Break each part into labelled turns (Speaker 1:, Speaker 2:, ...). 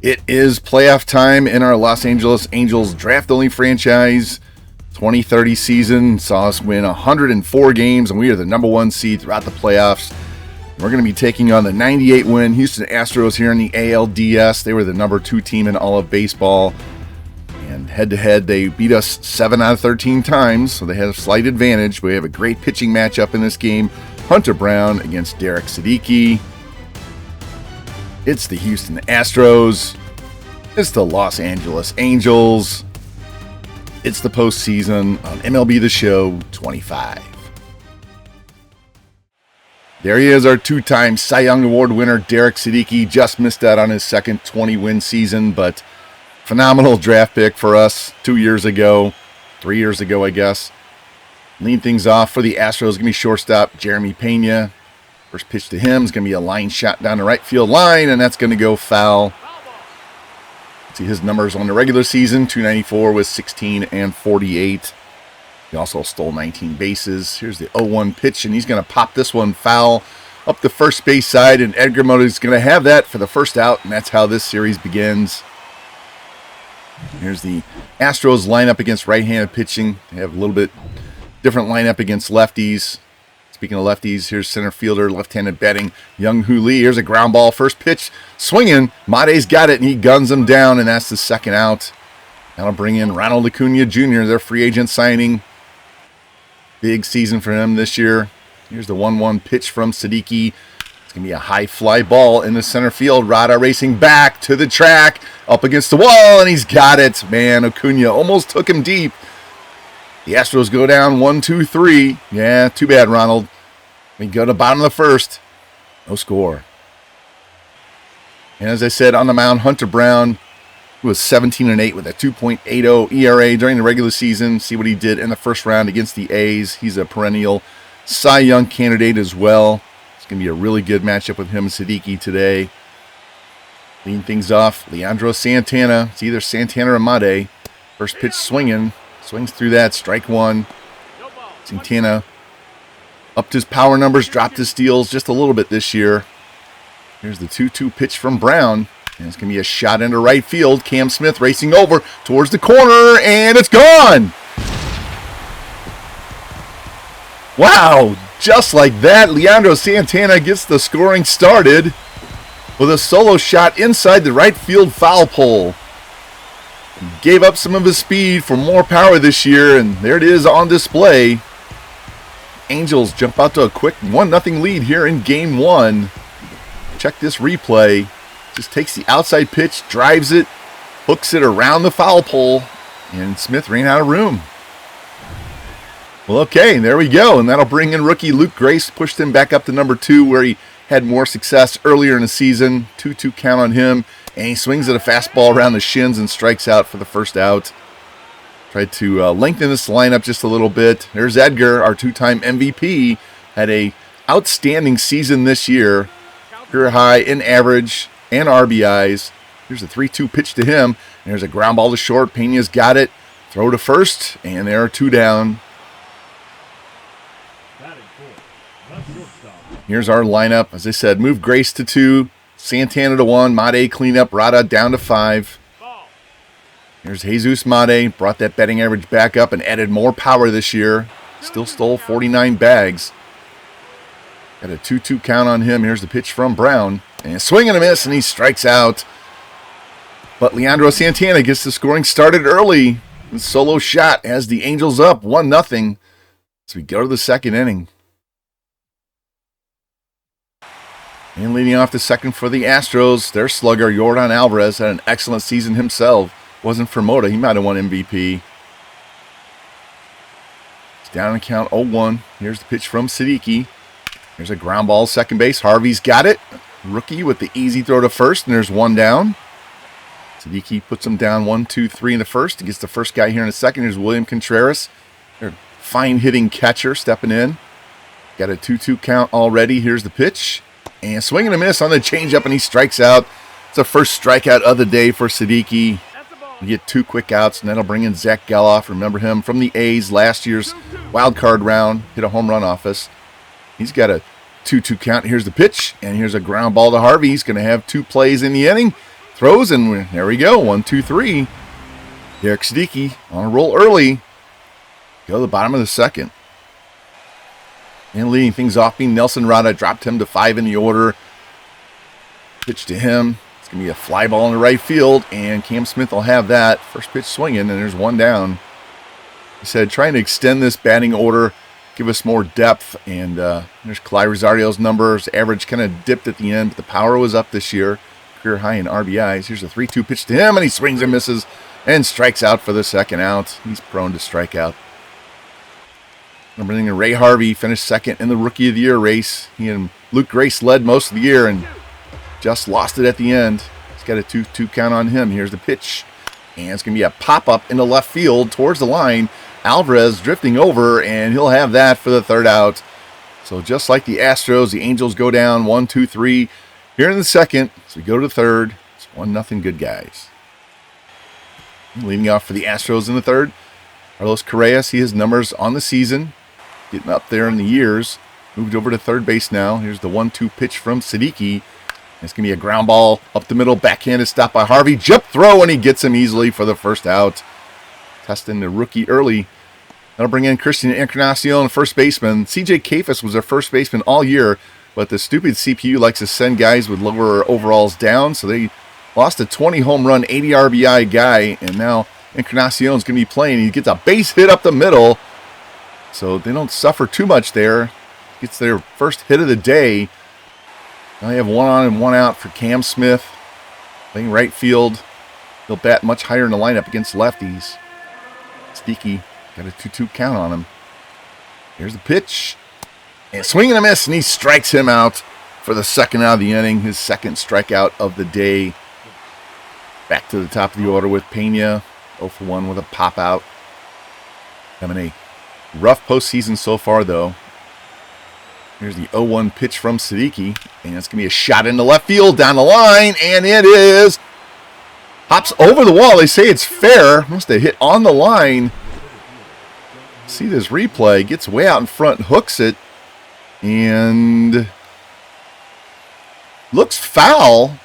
Speaker 1: It is playoff time in our Los Angeles Angels draft-only franchise. 2030 season saw us win 104 games, and we are the number one seed throughout the playoffs. We're going to be taking on the 98-win Houston Astros here in the ALDS. They were the number 2 team in all of baseball. And head-to-head, they beat us 7 out of 13 times, so they had a slight advantage. We have a great pitching matchup in this game. Hunter Brown against Derek Siddiqui. It's the Houston Astros. It's the Los Angeles Angels. It's the postseason on MLB The Show 25. There he is, our 2-time Cy Young Award winner, Derek Siddiqui. Just missed out on his second 20-win season, but phenomenal draft pick for us 2 years ago, 3 years ago, I guess. Lead things off for the Astros. Going to be shortstop Jeremy Pena. First pitch to him is going to be a line shot down the right field line, and that's going to go foul. See his numbers on the regular season, 294 with 16 and 48. He also stole 19 bases. Here's the 0-1 pitch, and he's going to pop this one foul up the first base side, and Edgar Mota is going to have that for the first out, and that's how this series begins. Here's the Astros lineup against right-handed pitching. They have a little bit different lineup against lefties. Speaking of lefties, here's center fielder, left-handed batting, Young Hoo Lee. Here's a ground ball, first pitch, swinging. Mate's got it, and he guns him down, and that's the second out. That'll bring in Ronald Acuna Jr., their free agent signing. Big season for him this year. Here's the 1-1 pitch from Siddiqui. It's going to be a high fly ball in the center field. Rada racing back to the track, up against the wall, and he's got it. Man, Acuna almost took him deep. The Astros go down 1-2-3. Yeah, too bad, Ronald. We go to bottom of the first. No score. And as I said, on the mound, Hunter Brown, who was 17-8 with a 2.80 ERA during the regular season. See what he did in the first round against the A's. He's a perennial Cy Young candidate as well. It's going to be a really good matchup with him and Siddiqui today. Leading things off, Leandro Santana. It's either Santana or Mate. First pitch swinging. Swings through that, strike one. Santana upped his power numbers, dropped his steals just a little bit this year. Here's the 2-2 pitch from Brown. And it's going to be a shot into right field. Cam Smith racing over towards the corner, and it's gone! Wow, just like that, Leandro Santana gets the scoring started with a solo shot inside the right field foul pole. Gave up some of his speed for more power this year, and there it is on display. Angels jump out to a quick 1-0 lead here in Game 1. Check this replay. Just takes the outside pitch, drives it, hooks it around the foul pole, and Smith ran out of room. Well, okay, there we go, and that'll bring in rookie Luke Grace, pushed him back up to number 2, where he had more success earlier in the season. 2-2 count on him. And he swings at a fastball around the shins and strikes out for the first out. Tried to lengthen this lineup just a little bit. There's Edgar, our 2-time MVP. Had a outstanding season this year. Career high in average and RBIs. Here's a 3-2 pitch to him. There's a ground ball to short. Pena's got it. Throw to first. And there are 2 down. Here's our lineup. As I said, move Grace to 2. Santana to 1, Mate clean up, Rada down to 5. Here's Jesus Mate, brought that batting average back up and added more power this year. Still stole 49 bags. Got a 2-2 count on him. Here's the pitch from Brown. And a swing and a miss, and he strikes out. But Leandro Santana gets the scoring started early. The solo shot has the Angels up 1-0 as we go to the second inning. And leading off the second for the Astros, their slugger, Yordan Alvarez, had an excellent season himself. Wasn't for Mota, he might have won MVP. It's down in count 0-1. Here's the pitch from Siddiqui. There's a ground ball, second base. Harvey's got it. Rookie with the easy throw to first, and there's 1 down. Siddiqui puts him down 1-2-3 in the first. He gets the first guy here in the second. Here's William Contreras. Their fine-hitting catcher stepping in. Got a 2-2 count already. Here's the pitch. And swing and a miss on the changeup, and he strikes out. It's the first strikeout of the day for Siddiqui. You get 2 quick outs, and that'll bring in Zach Geloff. Remember him from the A's last year's Wildcard Round. Hit a home run off us. He's got a 2-2 count. Here's the pitch, and here's a ground ball to Harvey. He's going to have 2 plays in the inning. throws, and there we go. 1, 2, 3. Derek Siddiqui on a roll early. Go to the bottom of the second. And leading things off being Nelson Rada. Dropped him to 5 in the order. Pitch to him. It's going to be a fly ball in the right field, and Cam Smith will have that. First pitch swinging, and there's one down. He said trying to extend this batting order, give us more depth, and there's Clyde Rosario's numbers. Average kind of dipped at the end, but the power was up this year. Career high in RBIs. Here's a 3-2 pitch to him, and he swings and misses and strikes out for the second out. He's prone to strikeout. Number 9, Ray Harvey finished second in the Rookie of the Year race. He and Luke Grace led most of the year and just lost it at the end. He's got a 2-2 count on him. Here's the pitch, and it's going to be a pop-up into left field towards the line. Alvarez drifting over, and he'll have that for the third out. So just like the Astros, the Angels go down 1, 2, 3 here in the second. So we go to the third. It's 1-0 good guys. Leading off for the Astros in the third, Carlos Correa. See his numbers on the season, getting up there in the years. Moved over to third base now. Here's the 1-2 pitch from Siddiqui. It's going to be a ground ball up the middle, backhanded stop by Harvey. Jump throw, and he gets him easily for the first out. Testing the rookie early. That'll bring in Christian Encarnacion, first baseman. CJ Kafis was their first baseman all year, but the stupid CPU likes to send guys with lower overalls down, so they lost a 20 home run, 80 RBI guy, and now Encarnacion's going to be playing. He gets a base hit up the middle, so they don't suffer too much there. Gets their first hit of the day. Now they have 1 on and 1 out for Cam Smith, playing right field. He'll bat much higher in the lineup against lefties. Siddiqui got a 2-2 count on him. Here's the pitch. And swing and a miss, and he strikes him out for the second out of the inning. His second strikeout of the day. Back to the top of the order with Pena. 0 for 1 with a pop out. Having a rough postseason so far, though. Here's the 0-1 pitch from Siddiqui. And it's going to be a shot into left field down the line. And it is. Hops over the wall. They say it's fair. Must have hit on the line. See this replay. Gets way out in front. Hooks it. And looks foul.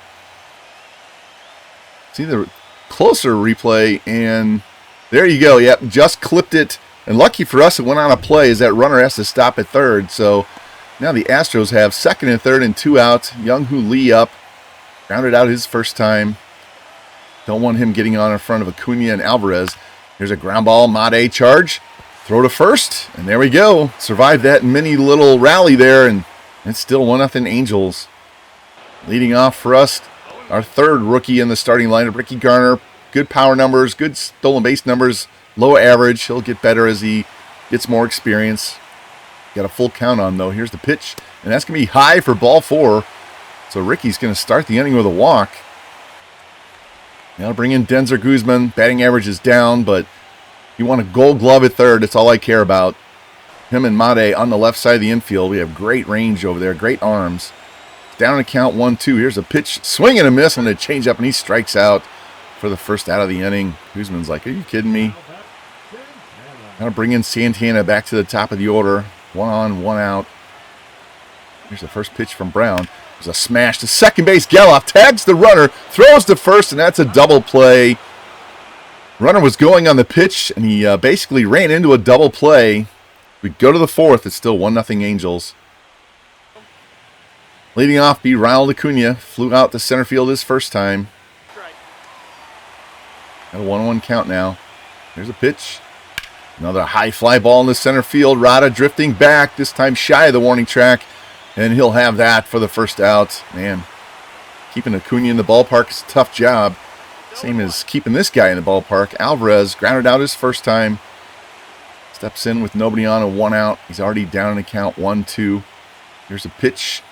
Speaker 1: See the closer replay. And there you go. Yep. Just clipped it. And lucky for us, it went on a play as that runner has to stop at third. So now the Astros have second and third and 2 outs. Young-Hoo Lee up. Grounded out his first time. Don't want him getting on in front of Acuna and Alvarez. Here's a ground ball. Made charge. Throw to first. And there we go. Survived that mini little rally there. And it's still 1-0 Angels. Leading off for us, our third rookie in the starting lineup, Ricky Garner. Good power numbers. Good stolen base numbers. Low average. He'll get better as he gets more experience. Got a full count on, though. Here's the pitch. And that's going to be high for ball 4. So Ricky's going to start the inning with a walk. Now bring in Denzer Guzman. Batting average is down, but you want a gold glove at third. That's all I care about. Him and Made on the left side of the infield. We have great range over there. Great arms. Down to count 1-2. Here's a pitch. Swing and a miss on the changeup, and he strikes out for the first out of the inning. Guzman's like, are you kidding me? Now bring in Santana back to the top of the order. 1 on, 1 out. Here's the first pitch from Brown. There's a smash to second base. Geloff tags the runner, throws to first, and that's a double play. Runner was going on the pitch, and he basically ran into a double play. We go to the fourth. It's still 1-0 Angels. Leading off, be Ronald Acuna. Flew out to center field his first time. Got a 1-1 count now. Here's a pitch. Another high fly ball in the center field. Rada drifting back, this time shy of the warning track. And he'll have that for the first out. Man, keeping Acuna in the ballpark is a tough job. Same as keeping this guy in the ballpark. Alvarez grounded out his first time. Steps in with nobody on and 1 out. He's already down in the count 1-2. Here's a pitch.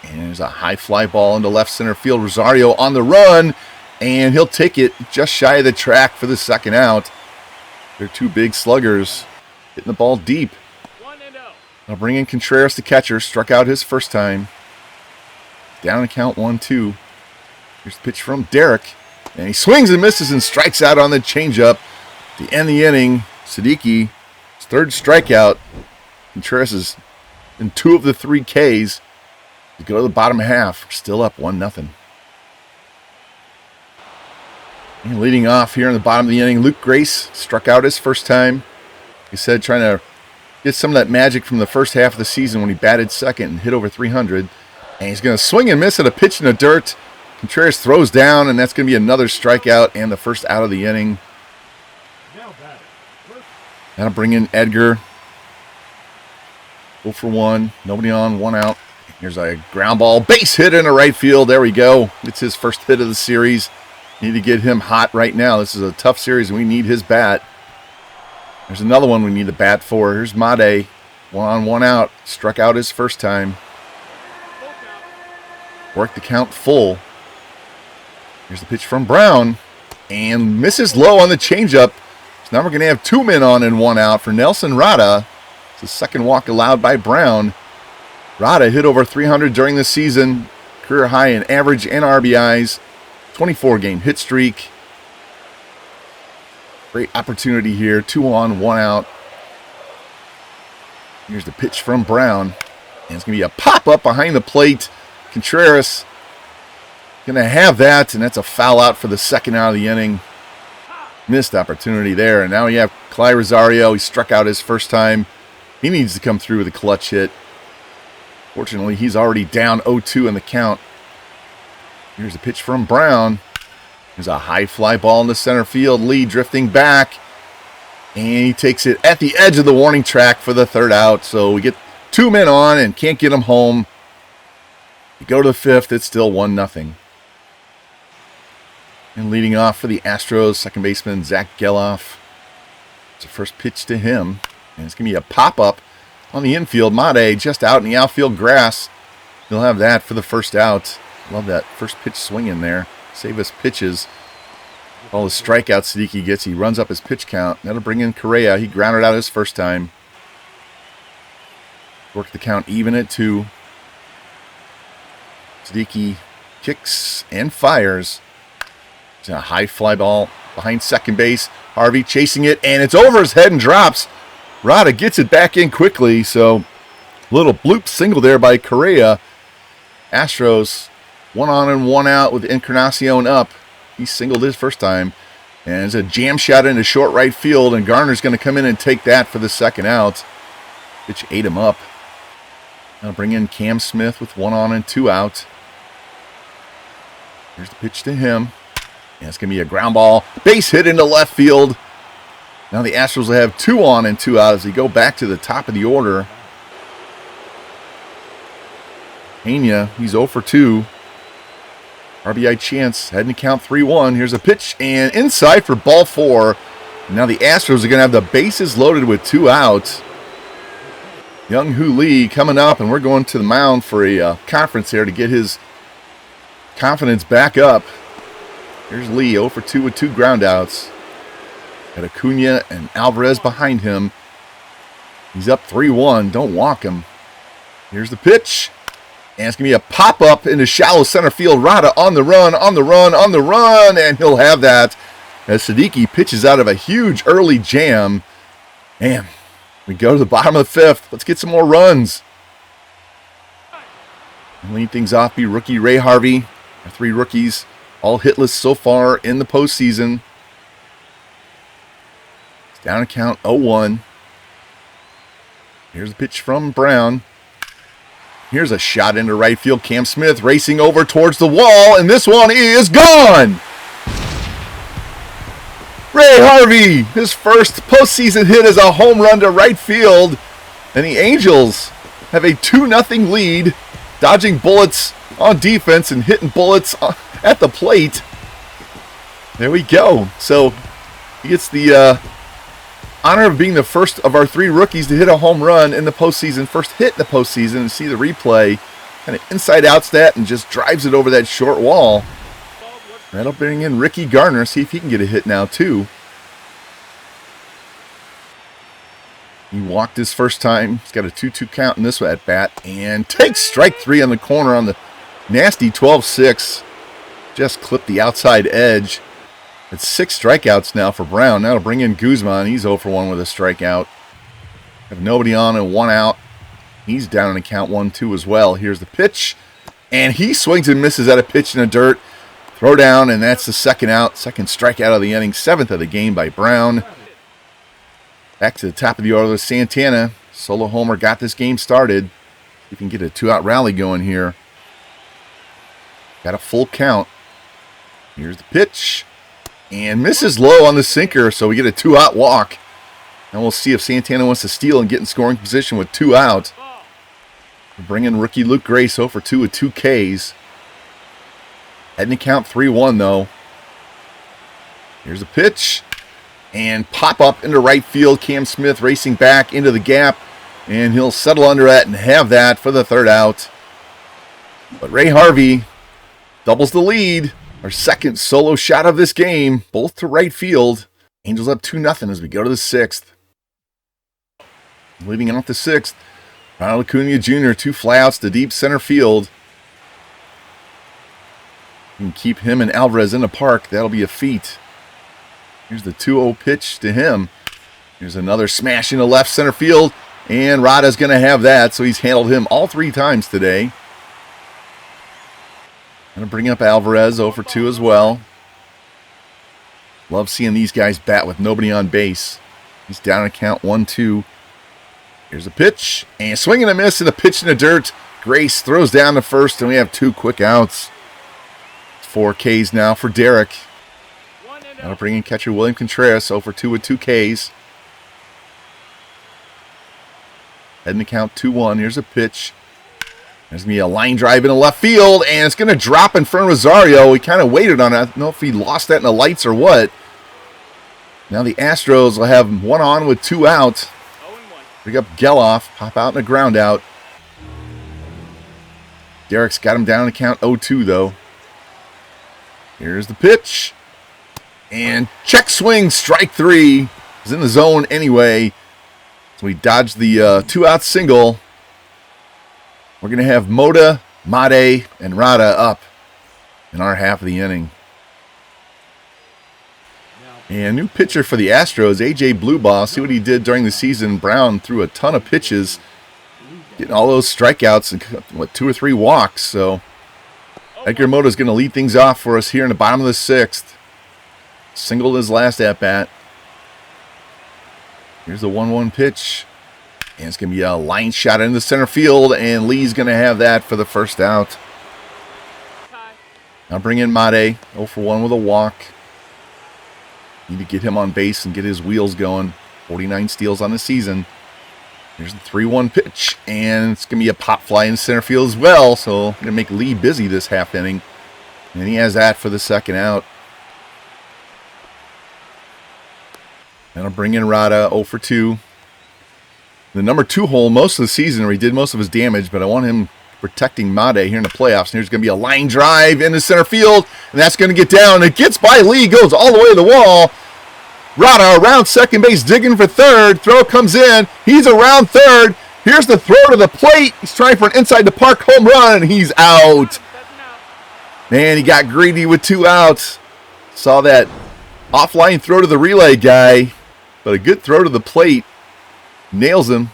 Speaker 1: And there's a high fly ball into left center field. Rosario on the run. And he'll take it just shy of the track for the second out. They're 2 big sluggers hitting the ball deep. I'll bring in Contreras, the catcher. Struck out his first time. Down to count 1-2. Here's the pitch from Derek. And he swings and misses and strikes out on the changeup. To end the inning, Siddiqui, his third strikeout. Contreras is in 2 of the 3 Ks. To go to the bottom half. Still up 1-0. And leading off here in the bottom of the inning, Luke Grace struck out his first time. He said trying to get some of that magic from the first half of the season when he batted second and hit over 300. And he's going to swing and miss at a pitch in the dirt. Contreras throws down, and that's going to be another strikeout and the first out of the inning. That'll bring in Edgar. 0 for 1. Nobody on, 1 out. Here's a ground ball. Base hit into right field. There we go. It's his first hit of the series. Need to get him hot right now. This is a tough series, and we need his bat. There's another one we need the bat for. Here's Made. 1 on, 1 out. Struck out his first time. Worked the count full. Here's the pitch from Brown. And misses low on the changeup. So now we're going to have 2 men on and 1 out for Nelson Rada. It's the second walk allowed by Brown. Rada hit over 300 during the season. Career high in average and RBIs. 24-game hit streak. Great opportunity here. 2 on, 1 out. Here's the pitch from Brown. And it's going to be a pop-up behind the plate. Contreras going to have that, and that's a foul out for the second out of the inning. Missed opportunity there. And now you have Cly Rosario. He struck out his first time. He needs to come through with a clutch hit. Fortunately, he's already down 0-2 in the count. Here's a pitch from Brown. There's a high fly ball in the center field. Lee drifting back. And he takes it at the edge of the warning track for the third out. So we get 2 men on and can't get him home. You go to the 5th, it's still 1-0. And leading off for the Astros, second baseman Zach Geloff. It's the first pitch to him. And it's going to be a pop-up on the infield. Made just out in the outfield grass. He'll have that for the first out. Love that first pitch swing in there. Save us pitches. All the strikeouts Siddiqui gets, he runs up his pitch count. That'll bring in Correa. He grounded out his first time. Worked the count even at 2. Siddiqui kicks and fires. It's a high fly ball behind second base. Harvey chasing it, and it's over his head and drops. Rada gets it back in quickly, so little bloop single there by Correa. Astros 1 on and 1 out with Encarnacion up. He singled his first time. And it's a jam shot into short right field, and Garner's going to come in and take that for the second out. Pitch ate him up. Now bring in Cam Smith with 1 on and 2 out. Here's the pitch to him. And it's going to be a ground ball. Base hit into left field. Now the Astros will have 2 on and 2 out as they go back to the top of the order. Pena, he's 0 for 2. RBI chance, heading to count 3-1. Here's a pitch, and inside for ball 4. Now the Astros are going to have the bases loaded with 2 outs. Young Hoo Lee coming up, and we're going to the mound for a conference here to get his confidence back up. Here's Lee, 0 for 2 with 2 groundouts. Got Acuna and Alvarez behind him. He's up 3-1. Don't walk him. Here's the pitch. And it's going to be a pop-up into shallow center field. Rada on the run, on the run, on the run. And he'll have that as Siddiqui pitches out of a huge early jam. Man, we go to the bottom of the 5th. Let's get some more runs. And lead things off be rookie Ray Harvey. Our 3 rookies, all hitless so far in the postseason. It's down to count 0-1. Here's the pitch from Brown. Here's a shot into right field. Cam Smith racing over towards the wall, and this one is gone. Ray Harvey, his first postseason hit is a home run to right field, and the Angels have a 2-0 lead, dodging bullets on defense and hitting bullets at the plate. There we go. So he gets the honor of being the first of our 3 rookies to hit a home run in the postseason, first hit in the postseason, and see the replay. Kind of inside outs that and just drives it over that short wall. That'll bring in Ricky Garner, see if he can get a hit now too. He walked his first time. He's got a 2-2 count in this at bat and takes strike 3 on the corner on the nasty 12-6. Just clipped the outside edge. It's 6 strikeouts now for Brown. That'll bring in Guzman. He's 0 for 1 with a strikeout. Have nobody on and 1 out. He's down in the count 1-2 as well. Here's the pitch. And he swings and misses at a pitch in the dirt. Throw down, and that's the second out. Second strikeout of the inning. 7th of the game by Brown. Back to the top of the order with Santana. Solo homer got this game started. You can get a 2-out rally going here. Got a full count. Here's the pitch. And misses low on the sinker, so we get a 2-out walk. And we'll see if Santana wants to steal and get in scoring position with 2 out. We're bringing rookie Luke Grace 0 for 2 with 2 Ks. Heading to count 3-1, though. Here's the pitch. And pop up into right field. Cam Smith racing back into the gap. And he'll settle under that and have that for the 3rd out. But Ray Harvey doubles the lead. Our second solo shot of this game. Both to right field. Angels up 2-0 as we go to the 6th. Leading off the 6th. Ronald Acuna Jr. 2 flyouts to deep center field. You can keep him and Alvarez in the park. That'll be a feat. Here's the 2-0 pitch to him. Here's another smash into left center field. And Rada's going to have that, so he's handled him all 3 times today. Going to bring up Alvarez 0 for 2 as well. Love seeing these guys bat with nobody on base. He's down to count 1-2. Here's a pitch. And swing and a miss and a pitch in the dirt. Grace throws down to first, and we have 2 quick outs. 4 Ks now for Derek. Now bring in catcher William Contreras 0 for 2 with 2 Ks. Heading to count 2-1. Here's a pitch. There's going to be a line drive into left field, and it's going to drop in front of Rosario. He kind of waited on it. I don't know if he lost that in the lights or what. Now the Astros will have 1 on with 2 out. Bring up Geloff. Pop out in a ground out. Derek's got him down to count 0-2, though. Here's the pitch. And check swing, strike 3. He's in the zone anyway. So we dodged the 2-out single. We're going to have Moda, Made, and Rada up in our half of the inning. And new pitcher for the Astros, A.J. Bluebaugh. See what he did during the season. Brown threw a ton of pitches, getting all those strikeouts and 2 or 3 walks. So Edgar Moda's going to lead things off for us here in the bottom of the 6th. Singled his last at-bat. Here's the 1-1 pitch. And it's going to be a line shot into the center field, and Lee's going to have that for the 1st out. Now bring in Made, 0 for 1 with a walk. Need to get him on base and get his wheels going. 49 steals on the season. Here's the 3-1 pitch, and it's going to be a pop fly in center field as well, so going to make Lee busy this half inning. And he has that for the 2nd out. And I'll bring in Rada, 0 for 2. The number 2 hole most of the season where he did most of his damage, but I want him protecting Made here in the playoffs. And here's going to be a line drive into center field, and that's going to get down. It gets by Lee, goes all the way to the wall. Rada around second base, digging for 3rd. Throw comes in. He's around 3rd. Here's the throw to the plate. He's trying for an inside the park home run, and he's out. Man, he got greedy with 2 outs. Saw that offline throw to the relay guy, but a good throw to the plate. Nails him.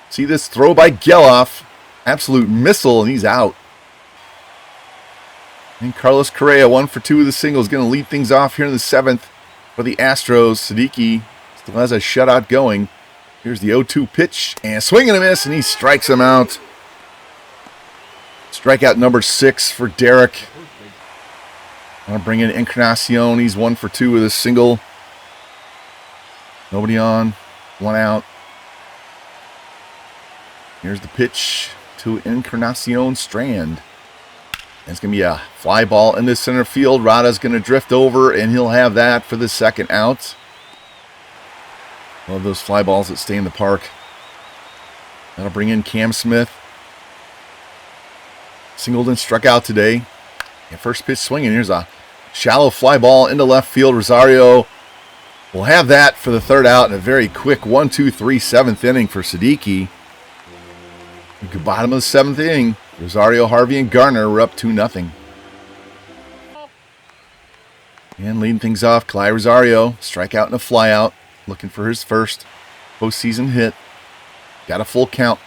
Speaker 1: See this throw by Geloff. Absolute missile, and he's out. And Carlos Correa, 1 for 2 with a single, is going to lead things off here in the 7th for the Astros. Siddiqui still has a shutout going. Here's the 0-2 pitch, and swing and a miss, and he strikes him out. Strikeout number 6 for Derek. I'm going to bring in Encarnacion. He's 1 for 2 with a single. Nobody on. 1 out. Here's the pitch to Encarnacion Strand. And it's going to be a fly ball into center field. Rada's going to drift over, and he'll have that for the 2nd out. Love those fly balls that stay in the park. That'll bring in Cam Smith. Singled and struck out today. And first pitch swinging. Here's a shallow fly ball into left field. Rosario will have that for the 3rd out in a very quick 1-2-3 7th inning for Siddiqui. At the bottom of the 7th inning, Rosario, Harvey, and Garner were up 2-0. And leading things off, Clyde Rosario, strikeout and a flyout, looking for his first postseason hit. Got a full count.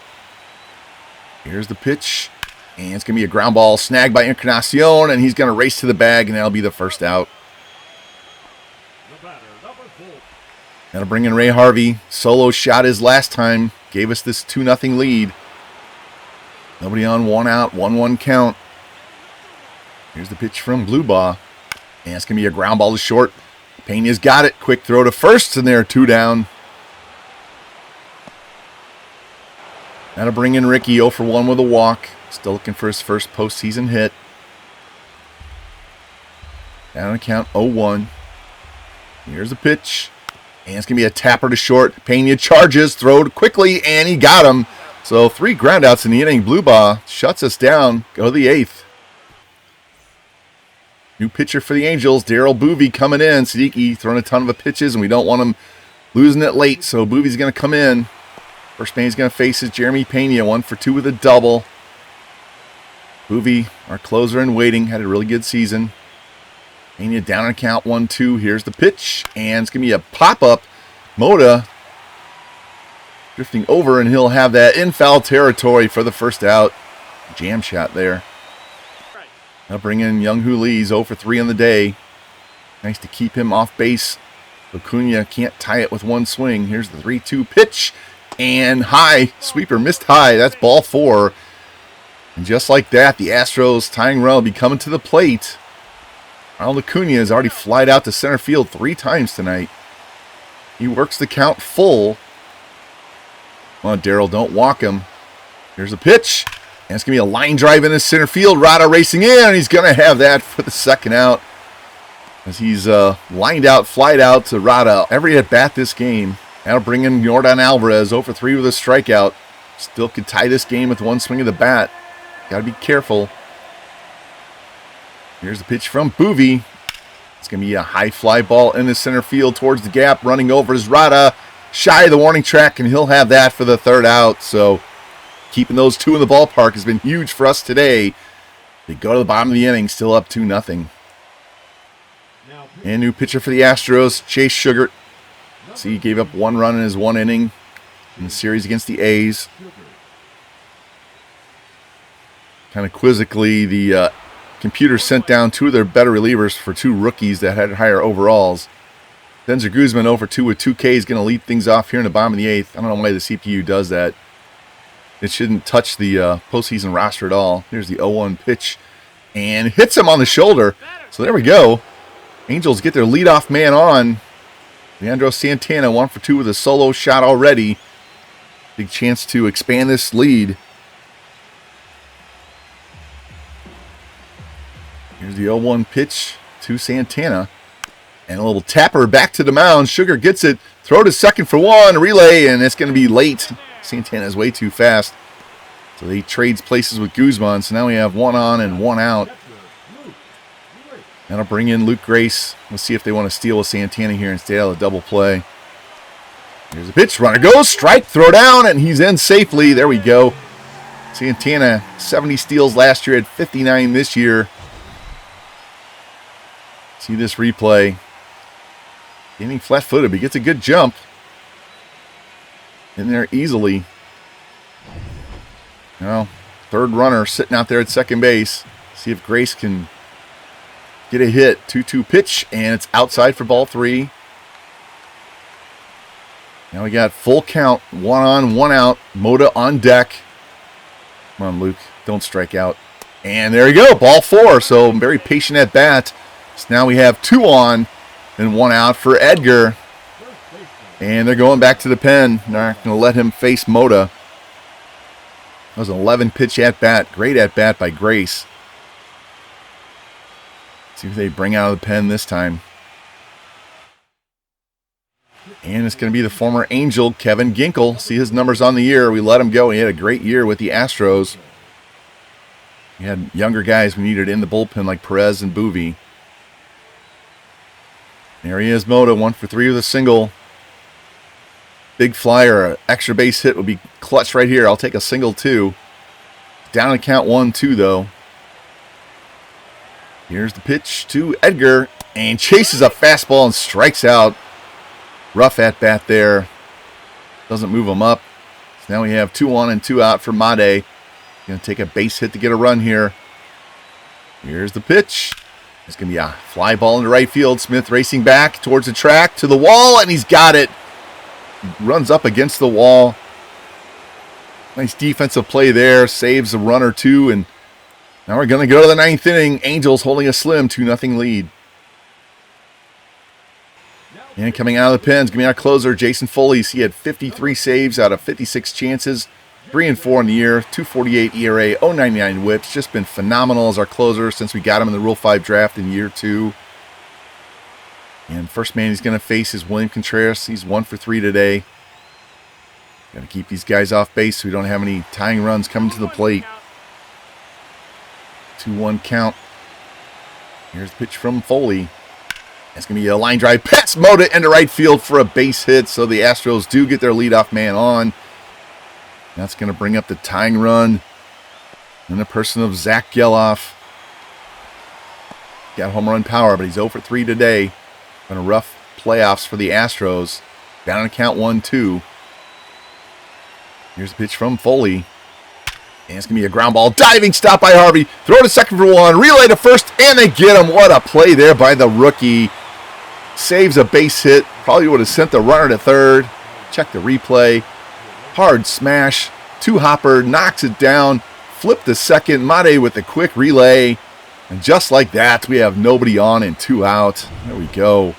Speaker 1: Here's the pitch. And it's going to be a ground ball snagged by Encarnacion, and he's going to race to the bag, and that'll be the first out. That'll bring in Ray Harvey. Solo shot his last time. Gave us this 2-0 lead. Nobody on, 1 out, 1-1 count. Here's the pitch from Bluebaugh. And it's going to be a ground ball to short. Pena's got it. Quick throw to first, and they're 2 down. That'll bring in Ricky, 0 for 1 with a walk. Still looking for his first postseason hit. Down on count 0-1. Here's the pitch. And it's going to be a tapper to short. Pena charges, throw quickly, and he got him. So 3 groundouts in the inning. Bluebaugh shuts us down. Go to the 8th. New pitcher for the Angels, Daryl Boovie coming in. Siddiqui throwing a ton of pitches, and we don't want him losing it late, so Boovie's going to come in. First man he's going to face is Jeremy Pena, 1 for 2 with a double. Boovie, our closer in waiting, had a really good season. Pena down on count 1-2. Here's the pitch, and it's going to be a pop-up. Moda drifting over, and he'll have that in foul territory for the first out. Jam shot there. I'll bring in Young Hoo Lee's 0 for 3 on the day. Nice to keep him off base. Acuna can't tie it with 1 swing. Here's the 3-2 pitch. And high. Sweeper missed high. That's ball 4. And just like that, the Astros tying run will be coming to the plate. Ronald Acuna has already flied out to center field 3 times tonight. He works the count full. Come on, Daryl, don't walk him. Here's a pitch. And it's going to be a line drive in his center field. Rada racing in, and he's going to have that for the second out. As he's lined out, flied out to Rada every at-bat this game. That'll bring in Yordan Alvarez, 0 for 3 with a strikeout. Still could tie this game with 1 swing of the bat. Got to be careful. Here's the pitch from Boovie. It's going to be a high fly ball in the center field towards the gap. Running over is Rada. Shy of the warning track, and he'll have that for the third out. So keeping those 2 in the ballpark has been huge for us today. They go to the bottom of the inning, still up 2-0. And new pitcher for the Astros, Chase Sugar. See, he gave up 1 run in his 1 inning in the series against the A's. Kind of quizzically, the computer sent down 2 of their better relievers for 2 rookies that had higher overalls. Denzer Guzman 0 for 2 with 2 Ks is going to lead things off here in the bottom of the 8th. I don't know why the CPU does that. It shouldn't touch the postseason roster at all. Here's the 0-1 pitch. And hits him on the shoulder. So there we go. Angels get their leadoff man on. Leandro Santana 1 for 2 with a solo shot already. Big chance to expand this lead. Here's the 0-1 pitch to Santana. And a little tapper back to the mound. Sugar gets it. Throw to second for 1. Relay, and it's going to be late. Santana's way too fast. So he trades places with Guzman. So now we have 1 on and 1 out. That'll bring in Luke Grace. We'll see if they want to steal with Santana here and stay out of the double play. Here's a pitch. Runner goes. Strike. Throw down. And he's in safely. There we go. Santana, 70 steals last year. Had 59 this year. See this replay. Getting flat-footed, but he gets a good jump. In there easily. Now, 3rd runner sitting out there at second base. See if Grace can get a hit. 2-2 pitch, and it's outside for ball 3. Now we got full count. 1 on, 1 out. Moda on deck. Come on, Luke. Don't strike out. And there you go. Ball 4. So very patient at bat. So now we have 2 on and 1 out for Edgar. And they're going back to the pen. They're not going to let him face Moda. That was an 11-pitch at-bat. Great at-bat by Grace. See if they bring out of the pen this time. And it's going to be the former Angel, Kevin Ginkel. See his numbers on the year. We let him go. He had a great year with the Astros. We had younger guys we needed in the bullpen like Perez and Boovie. There he is, Moda, 1 for 3 with a single. Big flyer, extra base hit would be clutch right here. I'll take a single too. Down to count 1-2 though. Here's the pitch to Edgar, and chases a fastball and strikes out. Rough at bat there. Doesn't move him up. So now we have 2 on and 2 out for Made. Going to take a base hit to get a run here. Here's the pitch. It's going to be a fly ball into right field. Smith racing back towards the track to the wall, and he's got it. He runs up against the wall. Nice defensive play there. Saves a run or two, and now we're going to go to the ninth inning. Angels holding a slim 2-0 lead. And coming out of the pen is going to be our closer, Jason Foley. He had 53 saves out of 56 chances. 3-4 in the year, 2.48 ERA, 0.99 whips. Just been phenomenal as our closer since we got him in the Rule 5 draft in year 2. And first man he's going to face is William Contreras. He's 1 for 3 today. Got to keep these guys off base so we don't have any tying runs coming to the plate. 2-1 count. Here's the pitch from Foley. It's going to be a line drive. Pets Moda into right field for a base hit, so the Astros do get their leadoff man on. That's going to bring up the tying run in the person of Zach Geloff. Got home run power, but he's 0 for 3 today. Been a rough playoffs for the Astros. Down on count 1-2. Here's the pitch from Foley. And it's going to be a ground ball. Diving stop by Harvey. Throw to second for 1. Relay to first, and they get him. What a play there by the rookie. Saves a base hit. Probably would have sent the runner to third. Check the replay. Hard smash, 2-hopper, knocks it down, flip to second, Mate with a quick relay, and just like that, we have nobody on and 2 out. There we go.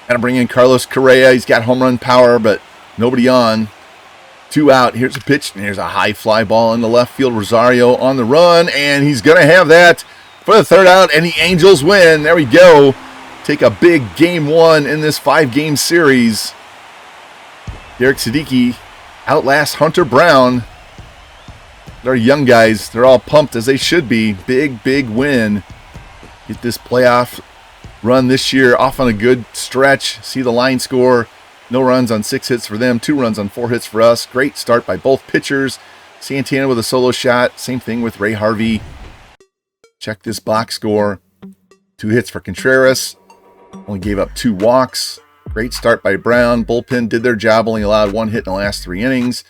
Speaker 1: Gotta bring in Carlos Correa. He's got home run power, but nobody on. 2 out. Here's a pitch, and here's a high fly ball in the left field. Rosario on the run, and he's gonna have that for the 3rd out, and the Angels win. There we go. Take a big game 1 in this 5-game series. Derek Siddiqui outlasts Hunter Brown. They're young guys. They're all pumped as they should be. Big, big win. Get this playoff run this year off on a good stretch. See the line score. No runs on 6 hits for them. 2 runs on 4 hits for us. Great start by both pitchers. Santana with a solo shot. Same thing with Ray Harvey. Check this box score. 2 hits for Contreras. Only gave up 2 walks. Great start by Brown. Bullpen did their job, only allowed 1 hit in the last 3 innings.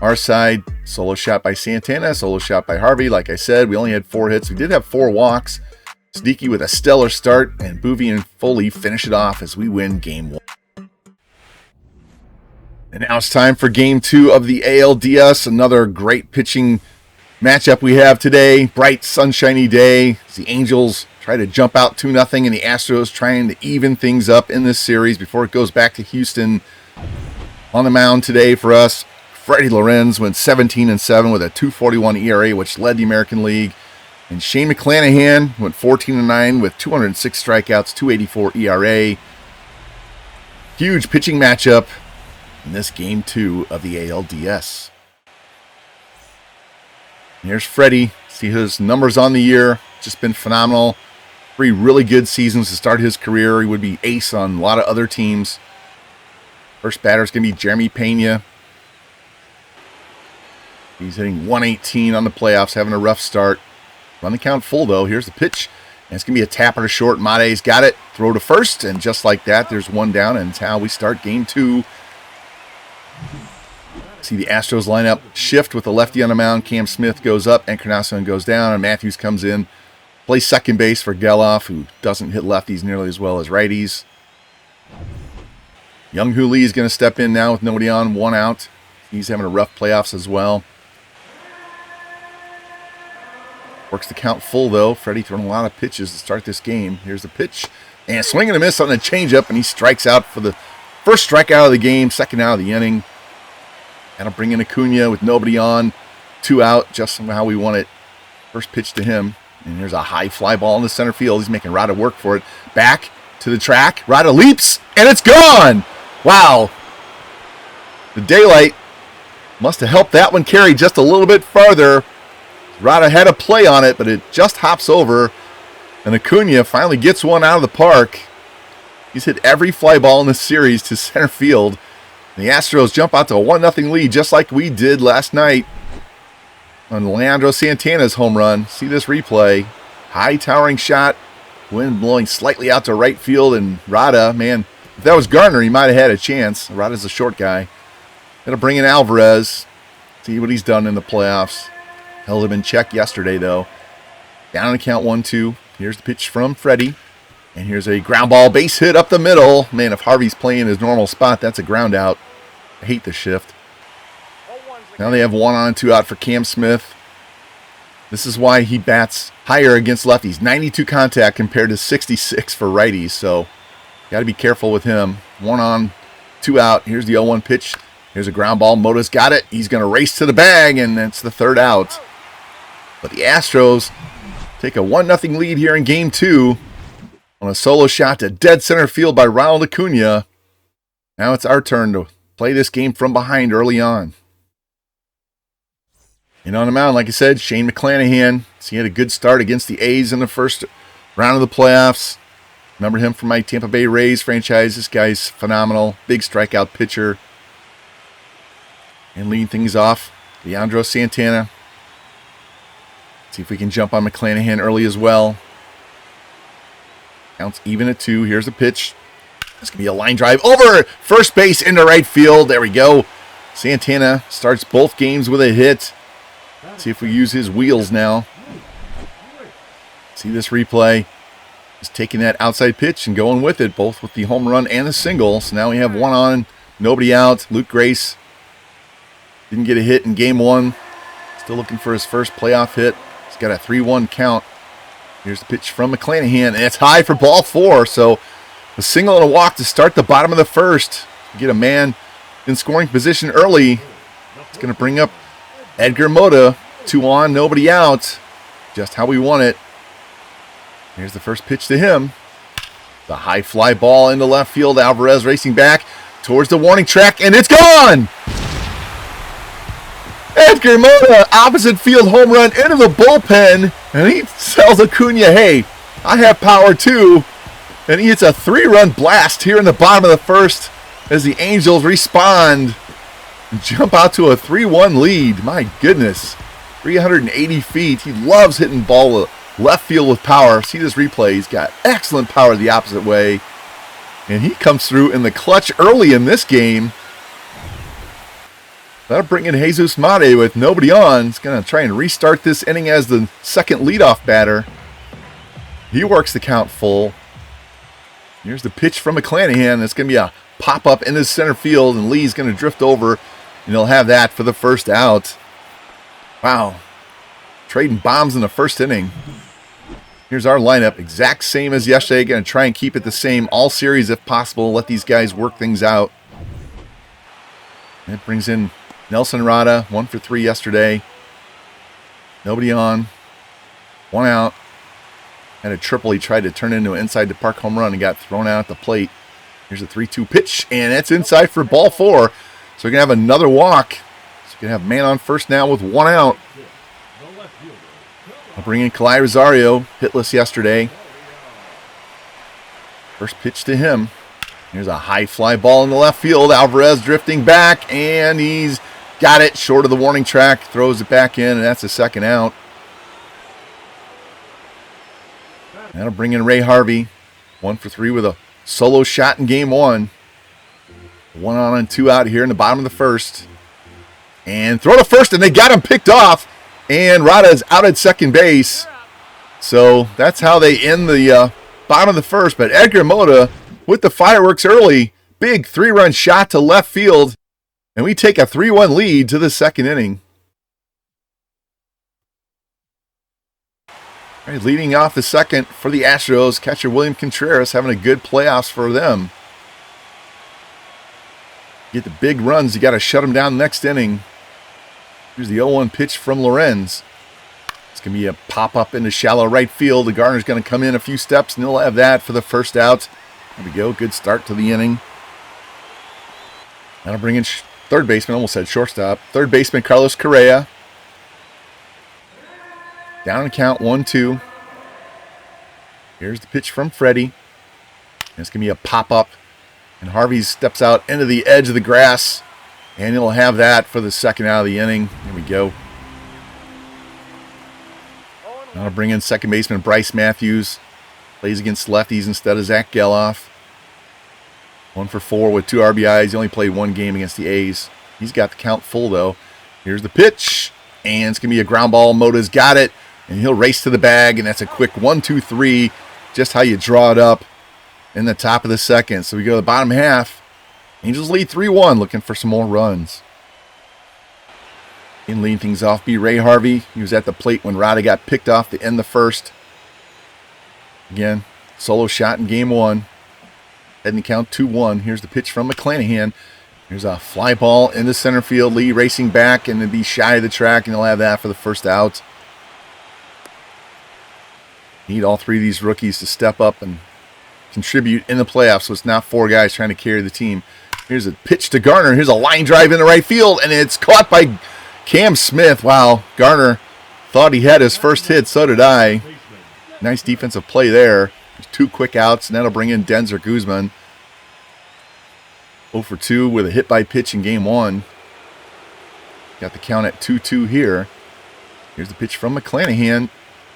Speaker 1: Our side, solo shot by Santana, solo shot by Harvey. Like I said, we only had 4 hits. We did have 4 walks. Siddiqui with a stellar start, and Boovie and Foley finish it off as we win game 1. And now it's time for game 2 of the ALDS. Another great pitching matchup we have today. Bright, sunshiny day. The Angels try to jump out 2-0, and the Astros trying to even things up in this series before it goes back to Houston. On the mound today for us, Freddie Lorenz went 17-7 with a 2.41 ERA, which led the American League. And Shane McClanahan went 14-9 with 206 strikeouts, 2.84 ERA. Huge pitching matchup in this game 2 of the ALDS. Here's Freddie. See his numbers on the year. Just been phenomenal. 3 really good seasons to start his career. He would be ace on a lot of other teams. First batter is going to be Jeremy Pena. He's hitting 118 on the playoffs, having a rough start. Run the count full, though. Here's the pitch. And it's going to be a tapper to short. Mate's got it. Throw to first. And just like that, there's 1 down. And it's how we start game 2. See the Astros lineup shift with the lefty on the mound. Cam Smith goes up. Encarnacion goes down. And Matthews comes in. Plays second base for Geloff, who doesn't hit lefties nearly as well as righties. Young Hoo Lee is going to step in now with nobody on, 1 out. He's having a rough playoffs as well. Works the count full, though. Freddie throwing a lot of pitches to start this game. Here's the pitch. And swing and a miss on the changeup, and he strikes out for the first strikeout of the game, second out of the inning. That'll bring in Acuna with nobody on. 2 out, just how we want it. First pitch to him. And here's a high fly ball in the center field. He's making Rada work for it. Back to the track. Rada leaps, and it's gone. Wow. The daylight must have helped that one carry just a little bit farther. Rada had a play on it, but it just hops over. And Acuna finally gets one out of the park. He's hit every fly ball in the series to center field. And the Astros jump out to a 1-0 lead, just like we did last night on Leandro Santana's home run. See this replay. High towering shot. Wind blowing slightly out to right field. And Rada, man, if that was Garner, he might have had a chance. Rada's a short guy. Gonna bring in Alvarez. See what he's done in the playoffs. Held him in check yesterday, though. Down to count 1-2. Here's the pitch from Freddie. And here's a ground ball base hit up the middle. Man, if Harvey's playing his normal spot, that's a ground out. I hate the shift. Now they have 1 on, 2 out for Cam Smith. This is why he bats higher against lefties. 92 contact compared to 66 for righties. So, got to be careful with him. 1 on, 2 out. Here's the 0-1 pitch. Here's a ground ball. Mota's got it. He's going to race to the bag, and that's the 3rd out. But the Astros take a 1-0 lead here in Game 2 on a solo shot to dead center field by Ronald Acuna. Now it's our turn to play this game from behind early on. And on the mound, like I said, Shane McClanahan. He had a good start against the A's in the first round of the playoffs. Remember him from my Tampa Bay Rays franchise. This guy's phenomenal. Big strikeout pitcher. And leading things off, Leandro Santana. See if we can jump on McClanahan early as well. Counts even at 2. Here's the pitch. It's going to be a line drive over first base into right field. There we go. Santana starts both games with a hit. See if we use his wheels now. See this replay. He's taking that outside pitch and going with it, both with the home run and the single. So now we have 1 on, nobody out. Luke Grace didn't get a hit in Game 1. Still looking for his first playoff hit. He's got a 3-1 count. Here's the pitch from McClanahan, and it's high for ball 4. So a single and a walk to start the bottom of the first. Get a man in scoring position early. It's going to bring up Edgar Mota. 2 on, nobody out. Just how we want it. Here's the first pitch to him. The high fly ball into left field. Alvarez racing back towards the warning track, and it's gone! Edgar Mota, opposite field home run into the bullpen, and he tells Acuna, hey, I have power too. And he hits a 3-run blast here in the bottom of the first as the Angels respond and jump out to a 3-1 lead. My goodness, 380 feet. He loves hitting ball left field with power. See this replay. He's got excellent power the opposite way. And he comes through in the clutch early in this game. That'll bring in Jesus Mate with nobody on. He's going to try and restart this inning as the second leadoff batter. He works the count full. Here's the pitch from McClanahan. It's going to be a pop-up into center field, and Lee's going to drift over, and he'll have that for the first out. Wow. Trading bombs in the first inning. Here's our lineup. Exact same as yesterday. Going to try and keep it the same all series if possible. Let these guys work things out. That brings in Nelson Rada, 1 for 3 yesterday. Nobody on. 1 out. Had a triple he tried to turn into an inside the park home run and got thrown out at the plate. Here's a 3-2 pitch, and it's inside for ball 4. So we're going to have another walk. So we're going to have man on first now with 1 out. I'll bring in Kalai Rosario, hitless yesterday. First pitch to him. Here's a high fly ball in the left field. Alvarez drifting back, and he's got it short of the warning track. Throws it back in, and that's the second out. That'll bring in Ray Harvey. 1 for 3 with a solo shot in Game 1. 1 on and 2 out here in the bottom of the first. And throw to first, and they got him picked off. And Rada is out at second base. So that's how they end the bottom of the first. But Edgar Mota with the fireworks early. Big 3-run shot to left field. And we take a 3-1 lead to the second inning. All right, leading off the second for the Astros, catcher William Contreras having a good playoffs for them. Get the big runs, you got to shut them down next inning. Here's the 0-1 pitch from Lorenz. It's going to be a pop-up into shallow right field. The Gardner's going to come in a few steps, and he'll have that for the first out. There we go, good start to the inning. That'll bring in third baseman, almost said shortstop. Third baseman Carlos Correa. Down and count 1-2. Here's the pitch from Freddie. It's going to be a pop-up. And Harvey steps out into the edge of the grass. And he'll have that for the second out of the inning. Here we go. Now to bring in second baseman Bryce Matthews. Plays against lefties instead of Zach Geloff. 1 for 4 with 2 RBIs. He only played 1 game against the A's. He's got the count full, though. Here's the pitch. and it's going to be a ground ball. Mota's got it, and he'll race to the bag, and that's a quick 1-2-3, just how you draw it up in the top of the second. So we go to the bottom half. Angels lead 3-1, looking for some more runs. And leading things off be Ray Harvey. He was at the plate when Rada got picked off to end the first. Again, solo shot in game one. Heading count 2-1. Here's the pitch from McClanahan. Here's a fly ball into center field. Lee racing back and then be shy of the track, and he'll have that for the first out. Need all three of these rookies to step up and contribute in the playoffs, so it's not four guys trying to carry the team. Here's a pitch to Garner. Here's a line drive into right field, and it's caught by Cam Smith. Wow, Garner thought he had his first hit. So did I. Nice defensive play there. There's two quick outs, and that'll bring in Denzer Guzman. 0 for 2 with a hit by pitch in game one. Got the count at 2-2 here. Here's the pitch from McClanahan,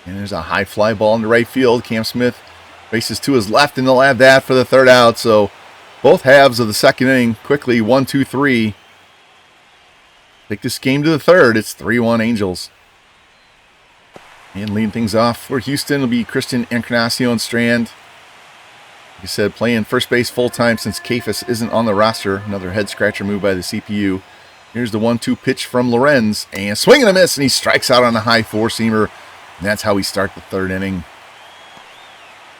Speaker 1: and there's a high fly ball into right field. Cam Smith faces to his left, and they'll have that for the third out. So both halves of the second inning quickly 1-2-3. Take this game to the third. It's 3-1 Angels. And leading things off for Houston will be Christian Encarnacion Strand. Like I said, playing first base full-time since Kafis isn't on the roster. Another head-scratcher move by the CPU. Here's the 1-2 pitch from Lorenz. And swing and a miss, and he strikes out on a high four-seamer. And that's how we start the third inning.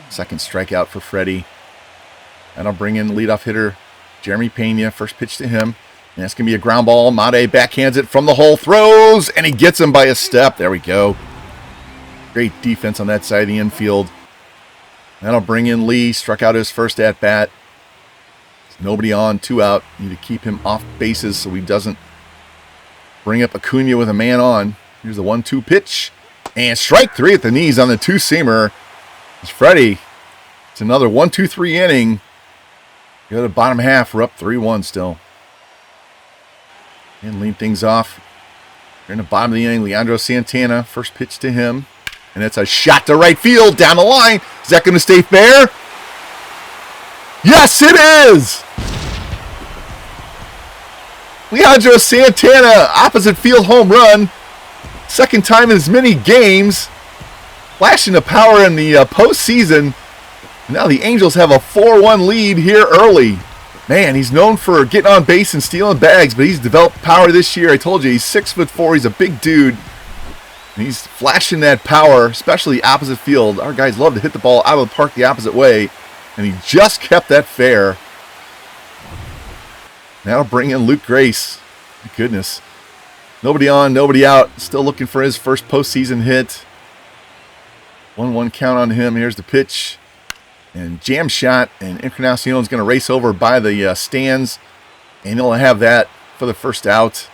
Speaker 1: Second strikeout for Freddie. And I'll bring in leadoff hitter Jeremy Pena. First pitch to him. And that's going to be a ground ball. Mate backhands it from the hole. Throws, and he gets him by a step. There we go. Great defense on that side of the infield. That'll bring in Lee. Struck out his first at-bat. Nobody on, 2 out. Need to keep him off bases so he doesn't bring up Acuna with a man on. Here's the 1-2 pitch. And strike 3 at the knees on the two-seamer. It's Freddie. It's another 1-2-3 inning. Go to the bottom half. We're up 3-1 still. And lead things off. We're in the bottom of the inning. Leandro Santana. First pitch to him. And it's a shot to right field down the line. Is that going to stay fair? Yes, it is! Leandro Santana, opposite field home run. Second time in as many games. Flashing the power in the postseason. Now the Angels have a 4-1 lead here early. Man, he's known for getting on base and stealing bags, but he's developed power this year. I told you, he's 6'4". He's a big dude. And he's flashing that power, especially opposite field. Our guys love to hit the ball out of the park the opposite way. And he just kept that fair. Now bring in Luke Grace. My goodness. Nobody on, nobody out. Still looking for his first postseason hit. 1-1 count on him. Here's the pitch. And jam shot. And Encarnacion's going to race over by the stands. And he'll have that for the first out.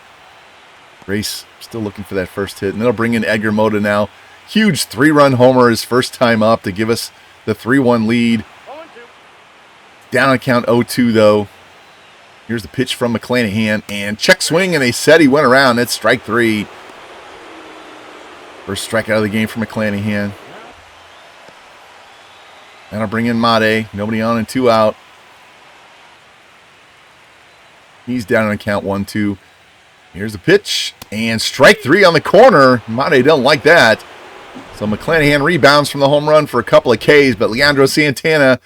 Speaker 1: Grace still looking for that first hit. And they'll bring in Edgar Mota now. Huge 3-run homer his first time up to give us the 3-1 lead. Down on count 0-2 though. Here's the pitch from McClanahan. And check swing, and they said he went around. That's strike 3. First strikeout of the game for McClanahan. And I'll bring in Mate. Nobody on and 2 out. He's down on count 1-2. Here's the pitch. And strike 3 on the corner. Mate don't like that. So McClanahan rebounds from the home run for a couple of Ks. But Leandro Santana,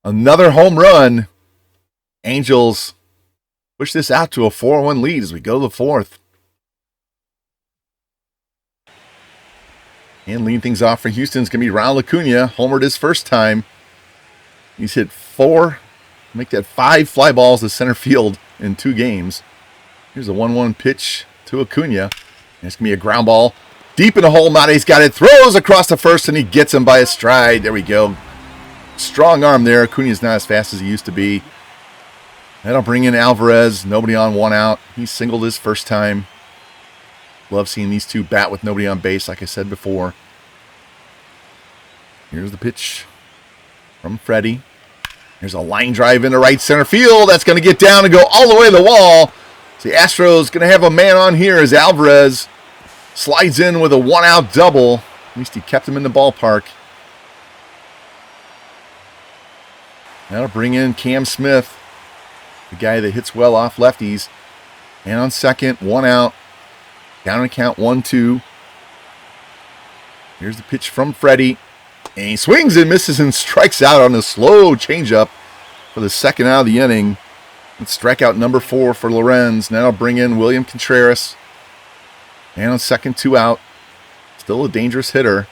Speaker 1: another home run. Angels push this out to a 4-1 lead as we go to the fourth. And leading things off for Houston's going to be Ronald Acuna. Homered his first time. He's hit 4, make that 5 fly balls to center field in 2 games. Here's a 1-1 pitch to Acuna. And it's going to be a ground ball. Deep in the hole, Mate's got it. Throws across the first, and he gets him by a stride. There we go. Strong arm there. Acuna's not as fast as he used to be. That'll bring in Alvarez. Nobody on, 1 out. He singled his first time. Love seeing these two bat with nobody on base, like I said before. Here's the pitch from Freddie. Here's a line drive into right center field. That's going to get down and go all the way to the wall. So the Astros going to have a man on here as Alvarez slides in with a 1-out double. At least he kept him in the ballpark. That'll bring in Cam Smith, the guy that hits well off lefties. And on second, 1 out. Down and count 1-2. Here's the pitch from Freddie. And he swings and misses and strikes out on a slow changeup for the second out of the inning. It's strikeout number 4 for Lorenz. Now I'll bring in William Contreras. And on second, 2 out. Still a dangerous hitter.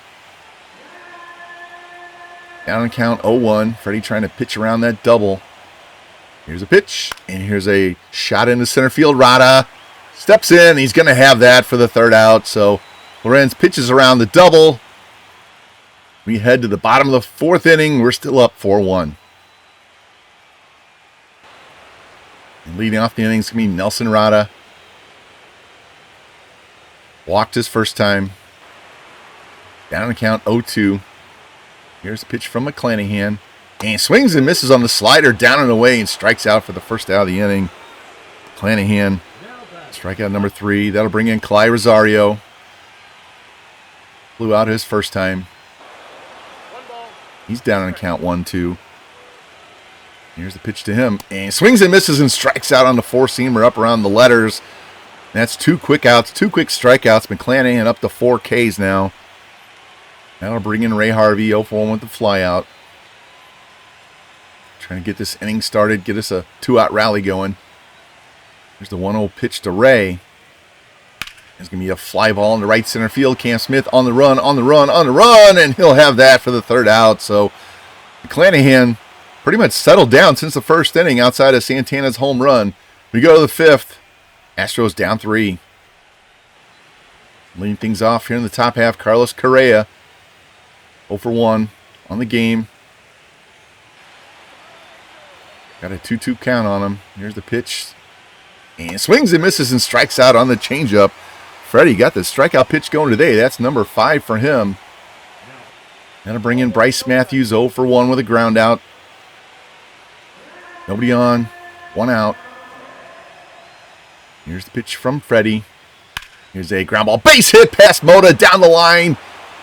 Speaker 1: Down and count 0-1. Freddie trying to pitch around that double. Here's a pitch. And here's a shot into center field. Rada steps in. He's going to have that for the third out. So Lorenz pitches around the double. We head to the bottom of the fourth inning. We're still up 4-1. And leading off the inning is going to be Nelson Rada. Walked his first time. Down and count 0-2. Here's a pitch from McClanahan. And swings and misses on the slider, down and away, and strikes out for the first out of the inning. McClanahan, strikeout number 3. That'll bring in Clyde Rosario. Blew out his first time. He's down on count 1-2. Here's the pitch to him. And swings and misses and strikes out on the four-seamer up around the letters. That's 2 quick outs, 2 quick strikeouts. McClanahan up to 4 Ks now. That'll bring in Ray Harvey, 0-for-1 with the flyout. Trying to get this inning started, get us a 2-out rally going. Here's the 1-0 pitch to Ray. There's going to be a fly ball in the right center field. Cam Smith on the run, and he'll have that for the third out. So McClanahan pretty much settled down since the first inning outside of Santana's home run. We go to the 5th. Astros down 3. Leading things off here in the top half, Carlos Correa. 0-for-1 on the game. Got a 2-2 count on him. Here's the pitch. And swings and misses and strikes out on the changeup. Freddie got the strikeout pitch going today. That's number 5 for him. That'll bring in Bryce Matthews, 0-for-1 with a ground out. Nobody on. 1 out. Here's the pitch from Freddie. Here's a ground ball. Base hit past Mota down the line.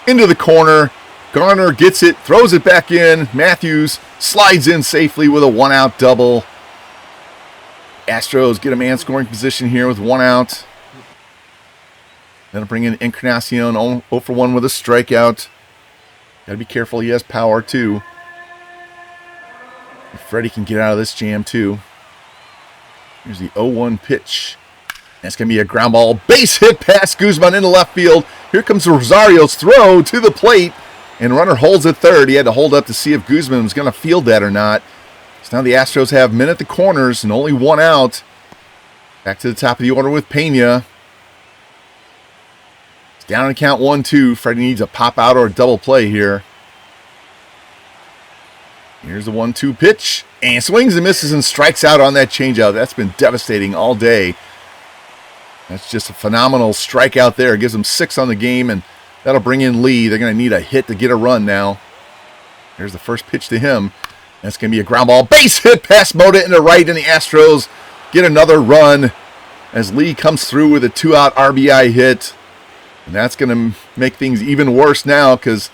Speaker 1: Into the corner. Garner gets it. Throws it back in. Matthews slides in safely with a 1-out double. Astros get a man scoring position here with 1 out. That'll bring in Encarnacion, 0-for-1 with a strikeout. Got to be careful. He has power, too. If Freddie can get out of this jam, too. Here's the 0-1 pitch. That's going to be a ground ball. Base hit past Guzman into left field. Here comes Rosario's throw to the plate. And runner holds at third. He had to hold up to see if Guzman was going to field that or not. So now the Astros have men at the corners and only 1 out. Back to the top of the order with Pena. It's down to count 1-2. Freddie needs a pop out or a double play here. Here's the 1-2 pitch. And swings and misses and strikes out on that changeup. That's been devastating all day. That's just a phenomenal strikeout there. It gives them 6 on the game, and that'll bring in Lee. They're going to need a hit to get a run now. Here's the first pitch to him. That's going to be a ground ball. Base hit past Mota into right, and the Astros get another run as Lee comes through with a 2-out RBI hit. And that's going to make things even worse now because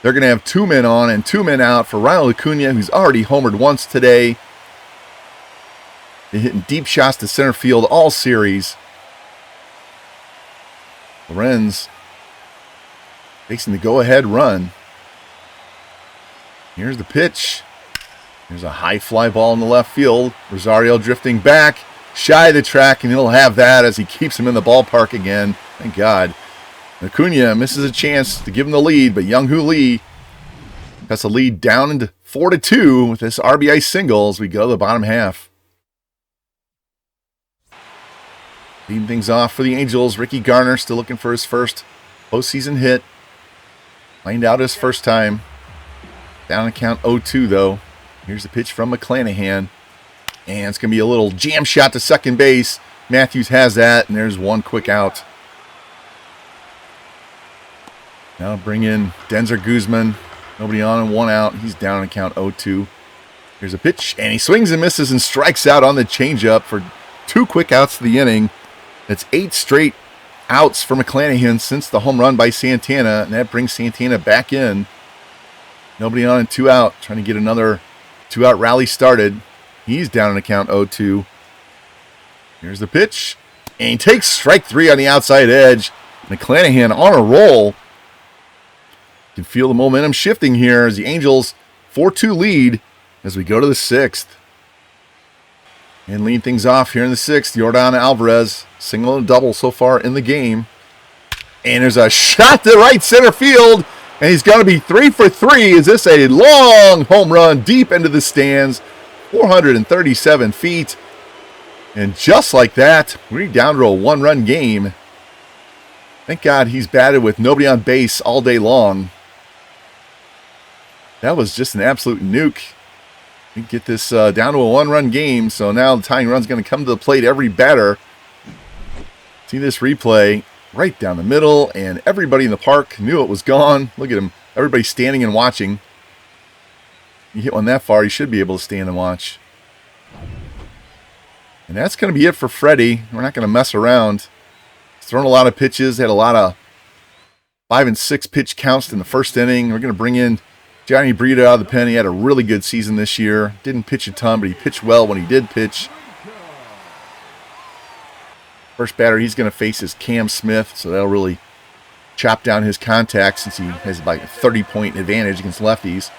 Speaker 1: they're going to have 2 men on and 2 men out for Ronald Acuna, who's already homered once today. They're hitting deep shots to center field all series. Lorenz facing the go-ahead run. Here's the pitch. There's a high fly ball in the left field. Rosario drifting back, shy of the track, and he'll have that as he keeps him in the ballpark again. Thank God. Acuna misses a chance to give him the lead, but Young-Hoo Lee cuts the lead down into 4-2 with this RBI single as we go to the bottom half. Leading things off for the Angels, Ricky Garner still looking for his first postseason hit. Lined out his first time. Down to count 0-2 though. Here's the pitch from McClanahan. And it's going to be a little jam shot to second base. Matthews has that, and there's 1 quick out. Now bring in Denzer Guzman. Nobody on and 1 out. He's down to count 0-2. Here's a pitch, and he swings and misses and strikes out on the changeup for 2 quick outs to the inning. That's 8 straight outs for McClanahan since the home run by Santana, and that brings Santana back in. Nobody on and 2 out, trying to get another 2-out rally started. He's down in the count 0-2. Here's the pitch. And he takes strike 3 on the outside edge. McClanahan on a roll. You can feel the momentum shifting here as the Angels 4-2 lead as we go to the 6th. And lead things off here in the 6th. Yordan Alvarez, single and double so far in the game. And there's a shot to right center field. And he's going to be 3 for 3. Is this a long home run deep into the stands? 437 feet. And just like that, we're down to a 1-run game. Thank God he's batted with nobody on base all day long. That was just an absolute nuke. We get this down to a 1-run game, so now the tying run's going to come to the plate every batter. See this replay right down the middle, and everybody in the park knew it was gone. Look at him. Everybody standing and watching. You hit one that far, you should be able to stand and watch. And that's going to be it for Freddie. We're not going to mess around. He's thrown a lot of pitches, had a lot of 5 and 6 pitch counts in the first inning. We're going to bring in Johnny Brito out of the pen. He had a really good season this year. Didn't pitch a ton, but he pitched well when he did pitch. First batter he's going to face is Cam Smith, so that'll really chop down his contact since he has like a 30-point advantage against lefties.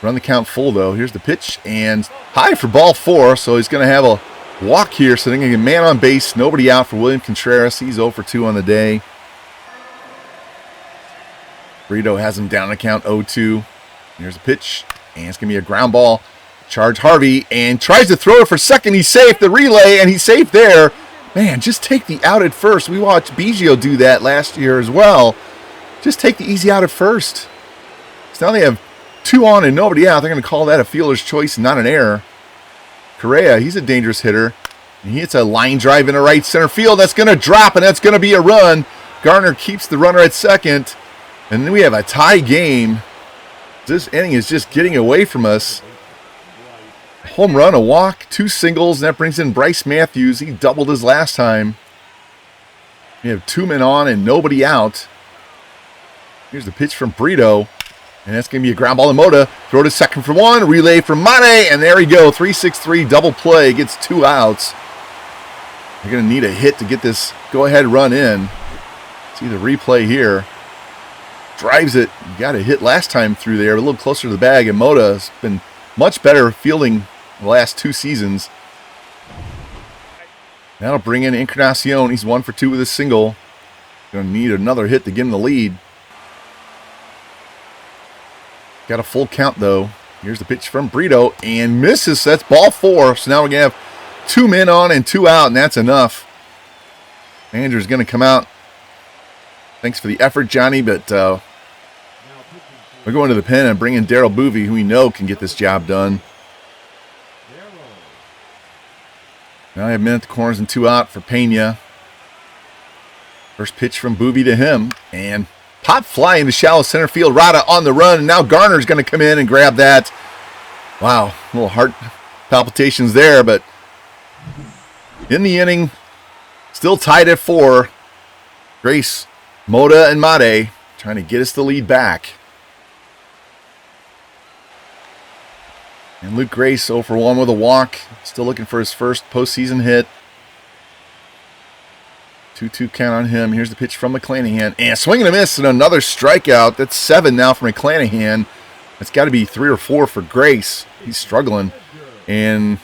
Speaker 1: Run the count full, though. Here's the pitch, and high for ball 4, so he's going to have a walk here, so they're going to get man on base, nobody out for William Contreras. He's 0 for 2 on the day. Brito has him down to count 0-2. Here's a pitch, and it's going to be a ground ball. Charge Harvey, and tries to throw it for second. He's safe. The relay, and he's safe there. Man, just take the out at first. We watched Biggio do that last year as well. Just take the easy out at first. So now they have 2 on and nobody out. They're going to call that a fielder's choice and not an error. Correa, he's a dangerous hitter. And he hits a line drive into right center field. That's going to drop, and that's going to be a run. Garner keeps the runner at second. And then we have a tie game. This inning is just getting away from us. Home run, a walk, 2 singles, and that brings in Bryce Matthews. He doubled his last time. We have 2 men on and nobody out. Here's the pitch from Brito. And that's going to be a ground ball to Mota. Throw to second for 1. Relay from Mane. And there we go. 3-6-3 double play. Gets 2 outs. They're going to need a hit to get this go-ahead run in. See the replay here. Drives it. Got a hit last time through there. A little closer to the bag. And Mota has been much better fielding the last 2 seasons. That'll bring in Encarnacion. He's 1 for 2 with a single. Going to need another hit to give him the lead. Got a full count, though. Here's the pitch from Brito, and misses. That's ball 4. So now we're going to have 2 men on and 2 out, and that's enough. Manager's going to come out. Thanks for the effort, Johnny, but we're going to the pen and bring in Daryl Boovey, who we know can get this job done. Now I have men at the corners and 2 out for Pena. First pitch from Boovey to him, and pop fly into shallow center field. Rada on the run, and now Garner's going to come in and grab that. Wow, little heart palpitations there, but in the inning, still tied at 4. Grace, Mota, and Made trying to get us the lead back. And Luke Grace 0 for 1 with a walk. Still looking for his first postseason hit. 2-2 count on him. Here's the pitch from McClanahan. And swing and a miss and another strikeout. That's 7 now for McClanahan. That's got to be 3 or 4 for Grace. He's struggling. And,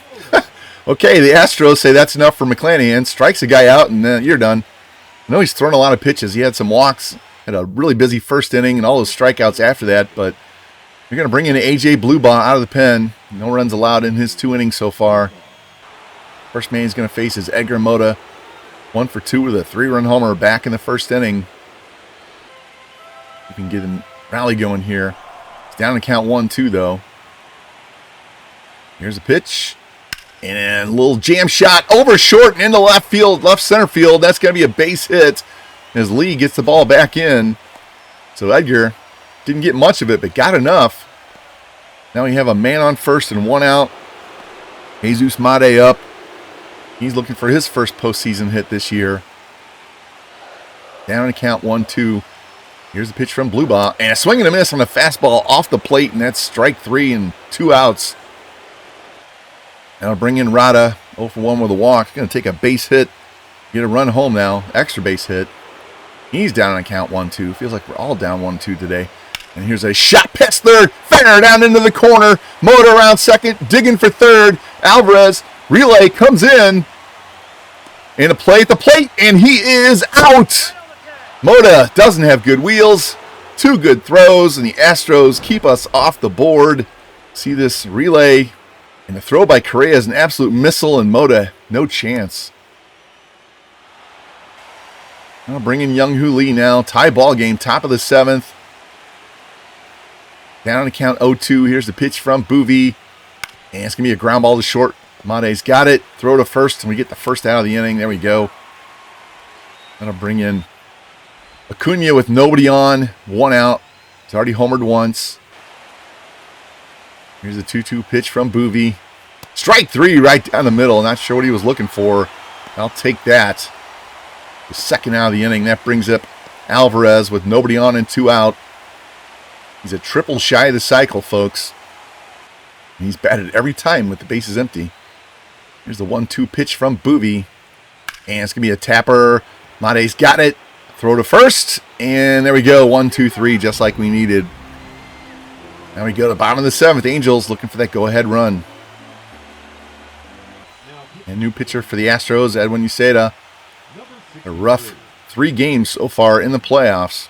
Speaker 1: okay, the Astros say that's enough for McClanahan. Strikes a guy out, and you're done. I know he's thrown a lot of pitches. He had some walks. Had a really busy first inning and all those strikeouts after that. But you're going to bring in A.J. Bluebaugh out of the pen. No runs allowed in his 2 innings so far. First man he's going to face is Edgar Mota. 1 for 2 with a 3-run homer back in the first inning. You can get a rally going here. It's down to count 1-2, though. Here's a pitch. And a little jam shot over short and into left field, left center field. That's going to be a base hit as Lee gets the ball back in. So Edgar didn't get much of it, but got enough. Now we have a man on first and 1 out. Jesus Made up. He's looking for his first postseason hit this year. Down to count 1-2. Here's the pitch from Bluebaugh. And a swing and a miss on a fastball off the plate, and that's strike 3 and 2 outs. Now bring in Rada. 0 for 1 with a walk. Going to take a base hit Get a run home now. Extra base hit. He's down on count 1-2. Feels like we're all down 1-2 today. And here's a shot. Pitch third. Fair down into the corner. Motor around second. Digging for third. Alvarez. Relay comes in. And a play at the plate. And he is out. Moda doesn't have good wheels. 2 good throws. And the Astros keep us off the board. See this relay. And the throw by Correa is an absolute missile. And Moda, no chance. I'll bring in Young-Hoo Lee now. Tie ball game. Top of the 7th. Down to count 0-2. Here's the pitch from Boovie. And it's going to be a ground ball to short. Made's got it. Throw to first, and we get the first out of the inning. There we go. That'll bring in Acuna with nobody on. 1 out. He's already homered once. Here's a 2-2 pitch from Boovie. Strike 3 right down the middle. Not sure what he was looking for. I'll take that. The second out of the inning. That brings up Alvarez with nobody on and 2 out. He's a triple shy of the cycle, folks. And he's batted every time with the bases empty. Here's the 1-2 pitch from Boovie. And it's going to be a tapper. Made's got it. Throw to first. And there we go. 1-2-3, just like we needed. Now we go to the bottom of the 7th. Angels looking for that go-ahead run. And new pitcher for the Astros, Edwin Uceda. A rough 3 games so far in the playoffs.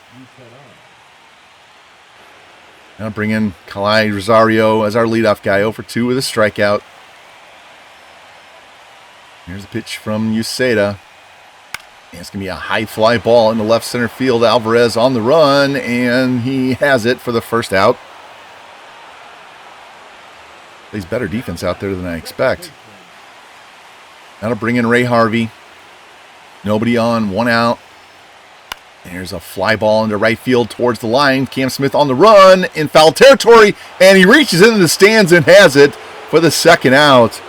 Speaker 1: Now bring in Kalai Rosario as our leadoff guy, 0-for-2 with a strikeout. Here's a pitch from Uceda. And it's going to be a high fly ball in the left center field. Alvarez on the run, and he has it for the first out. Plays better defense out there than I expect. Now to bring in Ray Harvey. Nobody on, 1 out. And here's a fly ball into right field towards the line. Cam Smith on the run in foul territory. And he reaches into the stands and has it for the second out.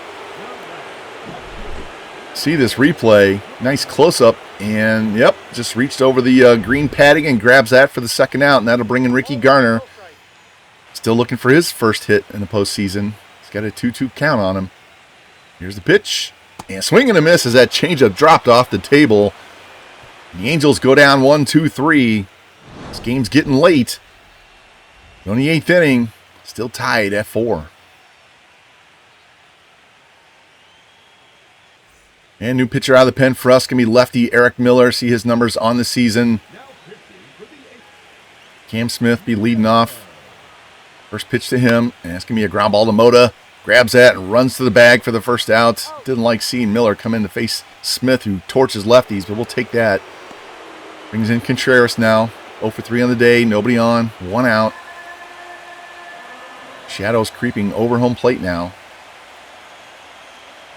Speaker 1: See this replay. Nice close-up. And, yep, just reached over the green padding and grabs that for the second out. And that'll bring in Ricky Garner. Still looking for his first hit in the postseason. He's got a 2-2 count on him. Here's the pitch. And swing and a miss as that changeup dropped off the table. The Angels go down 1-2-3. This game's getting late. On the 8th inning, still tied at 4. And new pitcher out of the pen for us, going to be lefty Eric Miller. See his numbers on the season. Cam Smith be leading off. First pitch to him, and it's going to be a ground ball to Moda. Grabs that and runs to the bag for the first out. Didn't like seeing Miller come in to face Smith, who torches lefties, but we'll take that. Brings in Contreras now. 0-for-3 on the day. Nobody on. 1 out. Shadows creeping over home plate now.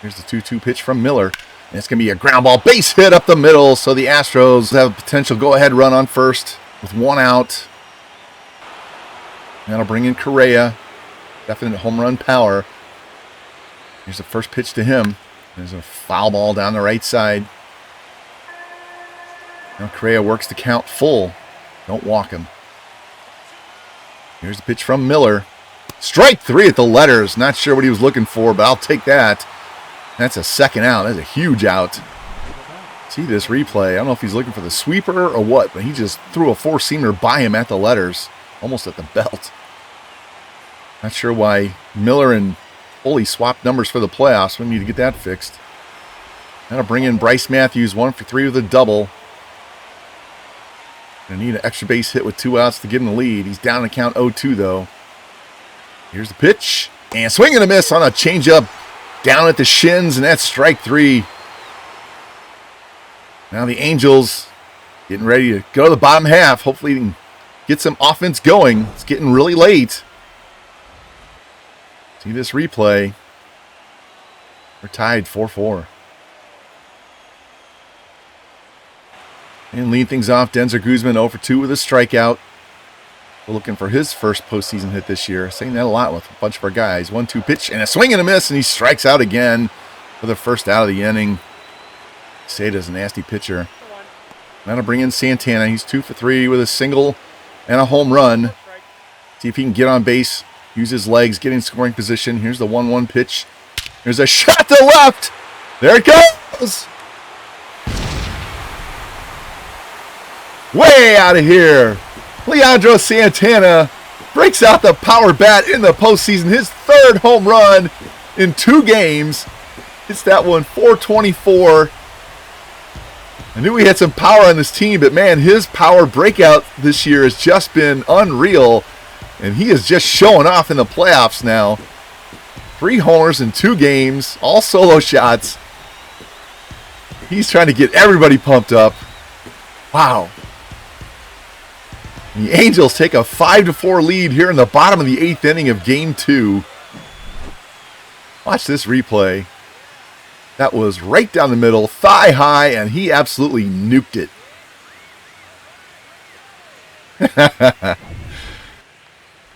Speaker 1: Here's the 2-2 pitch from Miller. And it's going to be a ground ball base hit up the middle. So the Astros have a potential go-ahead run on first with 1 out. That'll bring in Correa. Definite home run power. Here's the first pitch to him. There's a foul ball down the right side. Now Correa works the count full. Don't walk him. Here's the pitch from Miller. Strike 3 at the letters. Not sure what he was looking for, but I'll take that. That's a second out. That's a huge out. See this replay. I don't know if he's looking for the sweeper or what, but he just threw a 4-seamer by him at the letters. Almost at the belt. Not sure why Miller and Foley swapped numbers for the playoffs. We need to get that fixed. That'll bring in Bryce Matthews, 1-for-3 with a double. Gonna need an extra base hit with 2 outs to give him the lead. He's down to count 0-2 though. Here's the pitch. And swing and a miss on a changeup down at the shins, and that's strike 3. Now the Angels getting ready to go to the bottom half. Hopefully they can get some offense going. It's getting really late. See this replay. We're tied 4-4. And lead things off, Denzer Guzman 0-for-2 with a strikeout. We're looking for his first postseason hit this year. Saying that a lot with a bunch of our guys. 1-2 pitch and a swing and a miss, and he strikes out again for the first out of the inning. Seda's a nasty pitcher. Now to bring in Santana. He's 2-for-3 with a single and a home run. See if he can get on base. Use his legs, get in scoring position. Here's the 1-1 pitch. There's a shot to left. There it goes. Way out of here. Leandro Santana breaks out the power bat in the postseason. His third home run in 2 games. Hits that one 424. I knew he had some power on this team, but man, his power breakout this year has just been unreal. And he is just showing off in the playoffs now. 3 homers in 2 games, all solo shots. He's trying to get everybody pumped up. Wow. The Angels take a 5-4 lead here in the bottom of the 8th inning of Game 2. Watch this replay. That was right down the middle, thigh high, and he absolutely nuked it.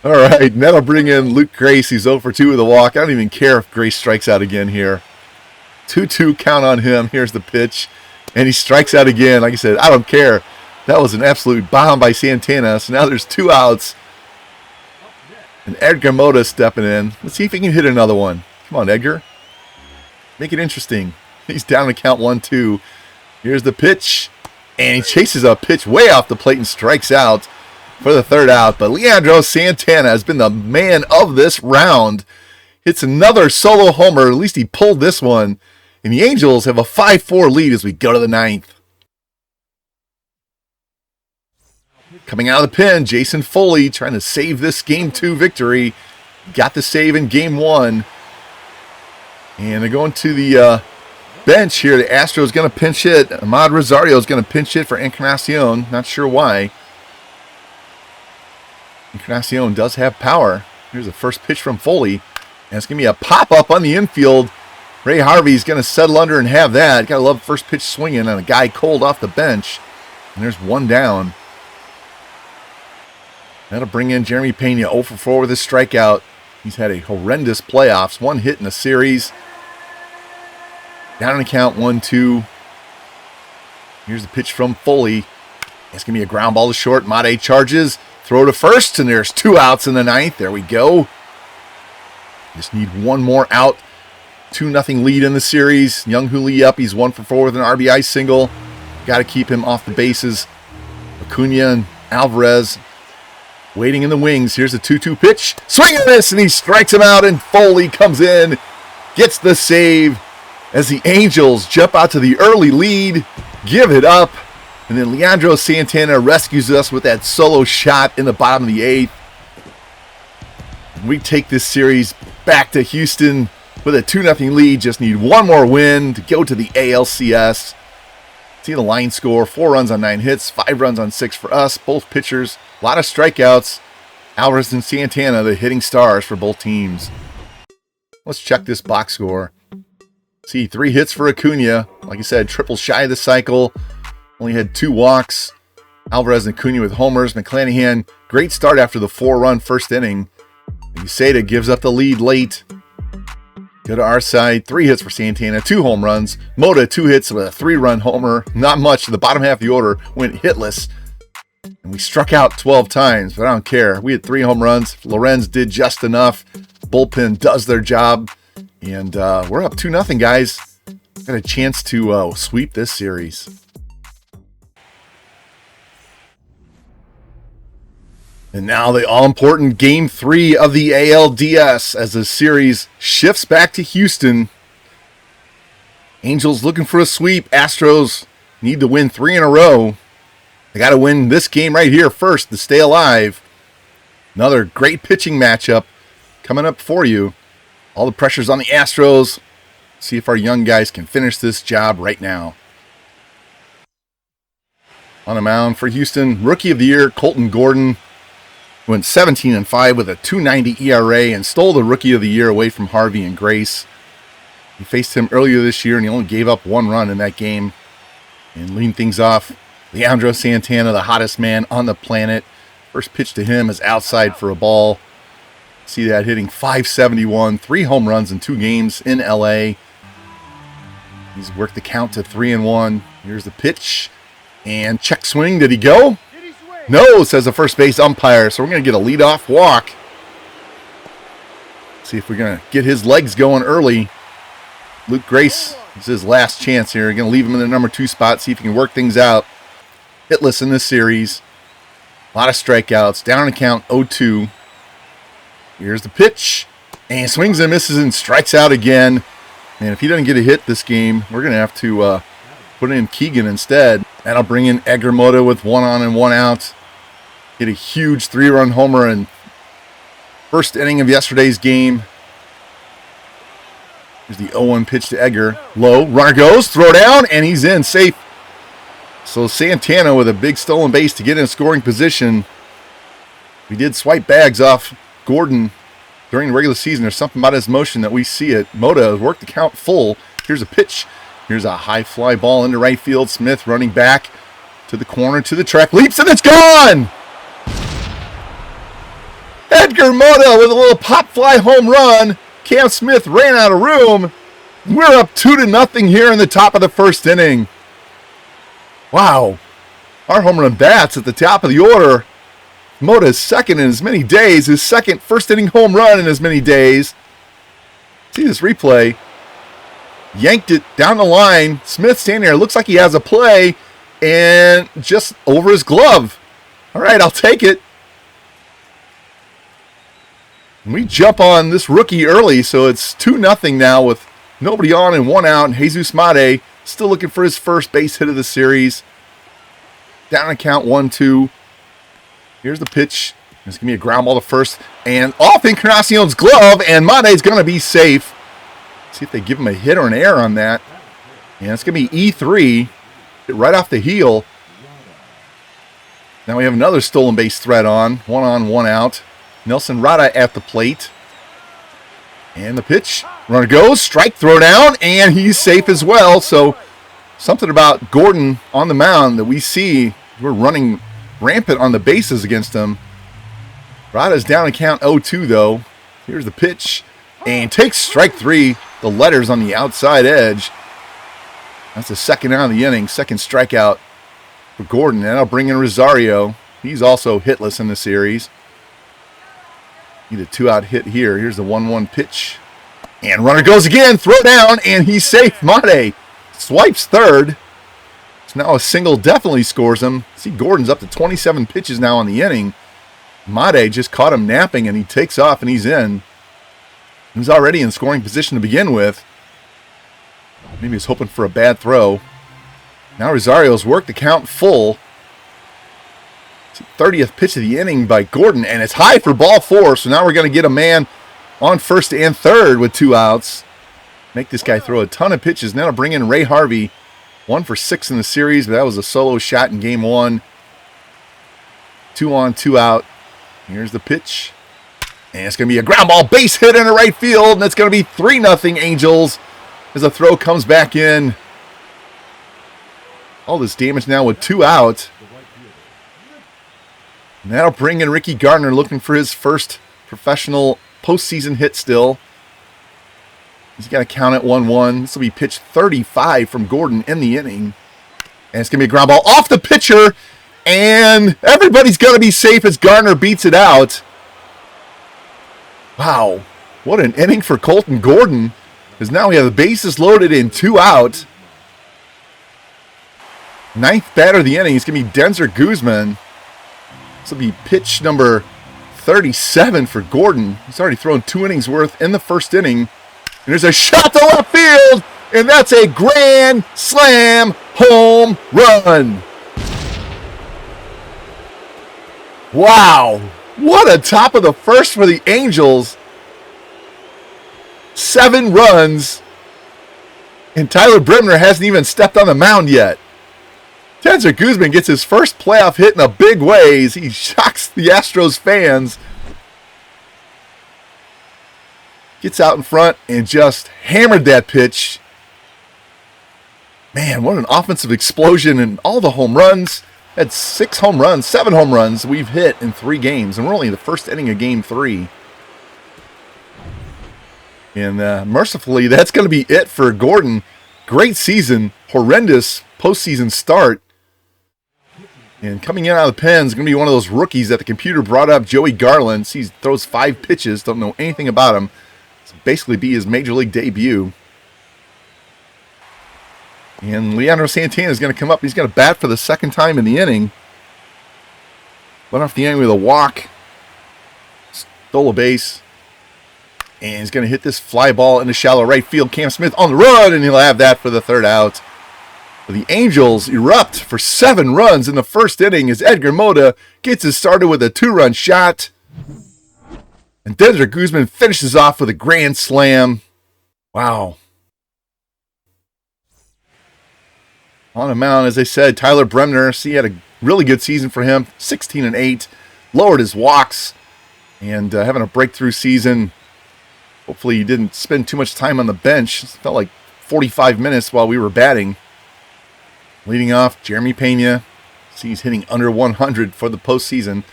Speaker 1: All right, that'll bring in Luke Grace. He's 0 for 2 with a walk. I don't even care if Grace strikes out again here. 2-2 count on him. Here's the pitch. And he strikes out again. Like I said, I don't care. That was an absolute bomb by Santana. So now there's 2 outs. And Edgar Mota stepping in. Let's see if he can hit another one. Come on, Edgar. Make it interesting. He's down to count 1-2. Here's the pitch. And he chases a pitch way off the plate and strikes out for the 3rd out. But Leandro Santana has been the man of this round. Hits another solo homer. At least he pulled this one. And the Angels have a 5-4 lead as we go to the 9th. Coming out of the pen, Jason Foley trying to save this Game 2 victory. Got the save in Game 1. And they're going to the bench here. The Astros going to pinch hit. Ahmad Rosario is going to pinch hit for Encarnacion. Not sure why. Encarnacion does have power. Here's the first pitch from Foley. And it's going to be a pop-up on the infield. Ray Harvey's going to settle under and have that. Got to love first pitch swinging on a guy cold off the bench. And there's 1 down. That'll bring in Jeremy Pena, 0 for 4 with his strikeout. He's had a horrendous playoffs. 1 hit in the series. Down in the count, 1-2. Here's the pitch from Foley. It's going to be a ground ball to short. Mate charges. Throw to first, and there's 2 outs in the 9th. There we go. Just need 1 more out. 2-0 lead in the series. Young Huli up. He's 1 for 4 with an RBI single. Got to keep him off the bases. Acuna and Alvarez waiting in the wings. Here's a 2-2 pitch. Swing and miss, and he strikes him out, and Foley comes in. Gets the save as the Angels jump out to the early lead. Give it up. And then Leandro Santana rescues us with that solo shot in the bottom of the 8th. We take this series back to Houston with a 2-0 lead. Just need 1 more win to go to the ALCS. See the line score. 4 runs on 9 hits. 5 runs on 6 for us. Both pitchers. A lot of strikeouts. Alvarez and Santana, the hitting stars for both teams. Let's check this box score. See, 3 hits for Acuna. Like I said, triple shy of the cycle. Only had 2 walks. Alvarez and Acuna with homers. McClanahan, great start after the 4-run first inning. Uceda gives up the lead late. Go to our side. 3 hits for Santana, 2 home runs. Mota, 2 hits with a 3-run homer. Not much. The bottom half of the order went hitless. And we struck out 12 times, but I don't care. We had 3 home runs. Lorenz did just enough. Bullpen does their job. And we're up 2-0, guys. Got a chance to sweep this series. And now the all-important Game 3 of the ALDS as the series shifts back to Houston. Angels looking for a sweep. Astros need to win 3 in a row. They got to win this game right here first to stay alive. Another great pitching matchup coming up for you. All the pressure's on the Astros. See if our young guys can finish this job right now. On the mound for Houston, Rookie of the Year, Colton Gordon. Went 17-5 with a 2.90 ERA and stole the Rookie of the Year away from Harvey and Grace. He faced him earlier this year and he only gave up 1 run in that game. And leading things off, Leandro Santana, the hottest man on the planet. First pitch to him is outside for a ball. See that hitting .571, 3 home runs in 2 games in LA. He's worked the count to 3-1. Here's the pitch. And check swing. Did he go? No, says the first base umpire. So we're going to get a leadoff walk. See if we're going to get his legs going early. Luke Grace, this is his last chance here. Going to leave him in the number 2 spot. See if he can work things out. hitless in this series. A lot of strikeouts. Down and count 0-2. Here's the pitch. And swings and misses and strikes out again. And if he doesn't get a hit this game, we're going to have to put in Keegan instead. That'll bring in Edgar Mota with 1 on and 1 out. Hit a huge 3-run homer in first inning of yesterday's game. Here's the 0-1 pitch to Edgar. Low, runner goes, throw down, and he's in, safe. So Santana with a big stolen base to get in a scoring position. We did swipe bags off Gordon during the regular season. There's something about his motion that we see it. Mota has worked the count full. Here's a pitch. Here's a high fly ball into right field. Smith running back to the corner, to the track, leaps, and it's gone! Edgar Mota with a little pop fly home run. Cam Smith ran out of room. We're up 2-0 here in the top of the first inning. Wow. Our home run bats at the top of the order. Mota's second in as many days. His second first inning home run in as many days. See this replay. Yanked it down the line. Smith standing there. Looks like he has a play. And just over his glove. All right, I'll take it. We jump on this rookie early, so it's 2-0 now with nobody on and 1 out. And Jesus Mate still looking for his first base hit of the series. Down and count 1-2. Here's the pitch. It's going to be a ground ball to first. And off Encarnacion's glove, and Mate's going to be safe. See if they give him a hit or an error on that. And it's going to be E3. Hit right off the heel. Now we have another stolen base threat on. 1 out. Nelson Rada at the plate. And the pitch. Runner goes. Strike, throw down. And he's safe as well. So something about Gordon on the mound that we see. We're running rampant on the bases against him. Rada's down and count 0-2 though. Here's the pitch. And takes strike 3. The letters on the outside edge. That's the second out of the inning. Second strikeout for Gordon. And that'll bring in Rosario. He's also hitless in the series. Need a 2-out hit here. Here's the 1-1 pitch. And runner goes again. Throw down. And he's safe. Mate swipes third. So now a single definitely scores him. See, Gordon's up to 27 pitches now on the inning. Mate just caught him napping, and he takes off, and he's in. He was already in scoring position to begin with. Maybe he's hoping for a bad throw. Now Rosario's worked the count full. 30th pitch of the inning by Gordon, and it's high for ball 4, so now we're going to get a man on first and third with 2 outs. Make this guy throw a ton of pitches. Now to bring in Ray Harvey, 1 for 6 in the series, but that was a solo shot in game 1. 2 on, 2 out. Here's the pitch, and it's going to be a ground ball base hit into right field, and it's going to be 3-0 Angels as the throw comes back in. All this damage now with 2 out. And that'll bring in Ricky Gardner looking for his first professional postseason hit still. He's got to count at 1-1. This will be pitch 35 from Gordon in the inning. And it's going to be a ground ball off the pitcher. And everybody's going to be safe as Gardner beats it out. Wow. What an inning for Colton Gordon. Because now we have the bases loaded in 2 out. 9th batter of the inning is going to be Denzer Guzman. This will be pitch number 37 for Gordon. He's already thrown 2 innings worth in the first inning. And there's a shot to left field. And that's a grand slam home run. Wow. What a top of the first for the Angels. 7 runs. And Tyler Brimner hasn't even stepped on the mound yet. Denzer Guzman gets his first playoff hit in a big way as he shocks the Astros fans. Gets out in front and just hammered that pitch. Man, what an offensive explosion and all the home runs. Had 7 home runs we've hit in 3 games, and we're only in the first inning of game 3. And mercifully, that's going to be it for Gordon. Great season, horrendous postseason start. And coming in out of the pen is going to be one of those rookies that the computer brought up, Joey Garland. He throws 5 pitches, don't know anything about him. It's basically be his major league debut. And Leandro Santana is going to come up. He's going to bat for the second time in the inning. Went off the inning with a walk. Stole a base. And he's going to hit this fly ball into shallow right field. Cam Smith on the run, and he'll have that for the third out. The Angels erupt for 7 runs in the first inning as Edgar Mota gets it started with a 2-run shot. And Desert Guzman finishes off with a grand slam. Wow. On the mound, as I said, Tyler Bremner, he had a really good season for him. 16-8. Lowered his walks. And having a breakthrough season. Hopefully he didn't spend too much time on the bench. It felt like 45 minutes while we were batting. Leading off, Jeremy Pena. He's hitting under 100 for the postseason.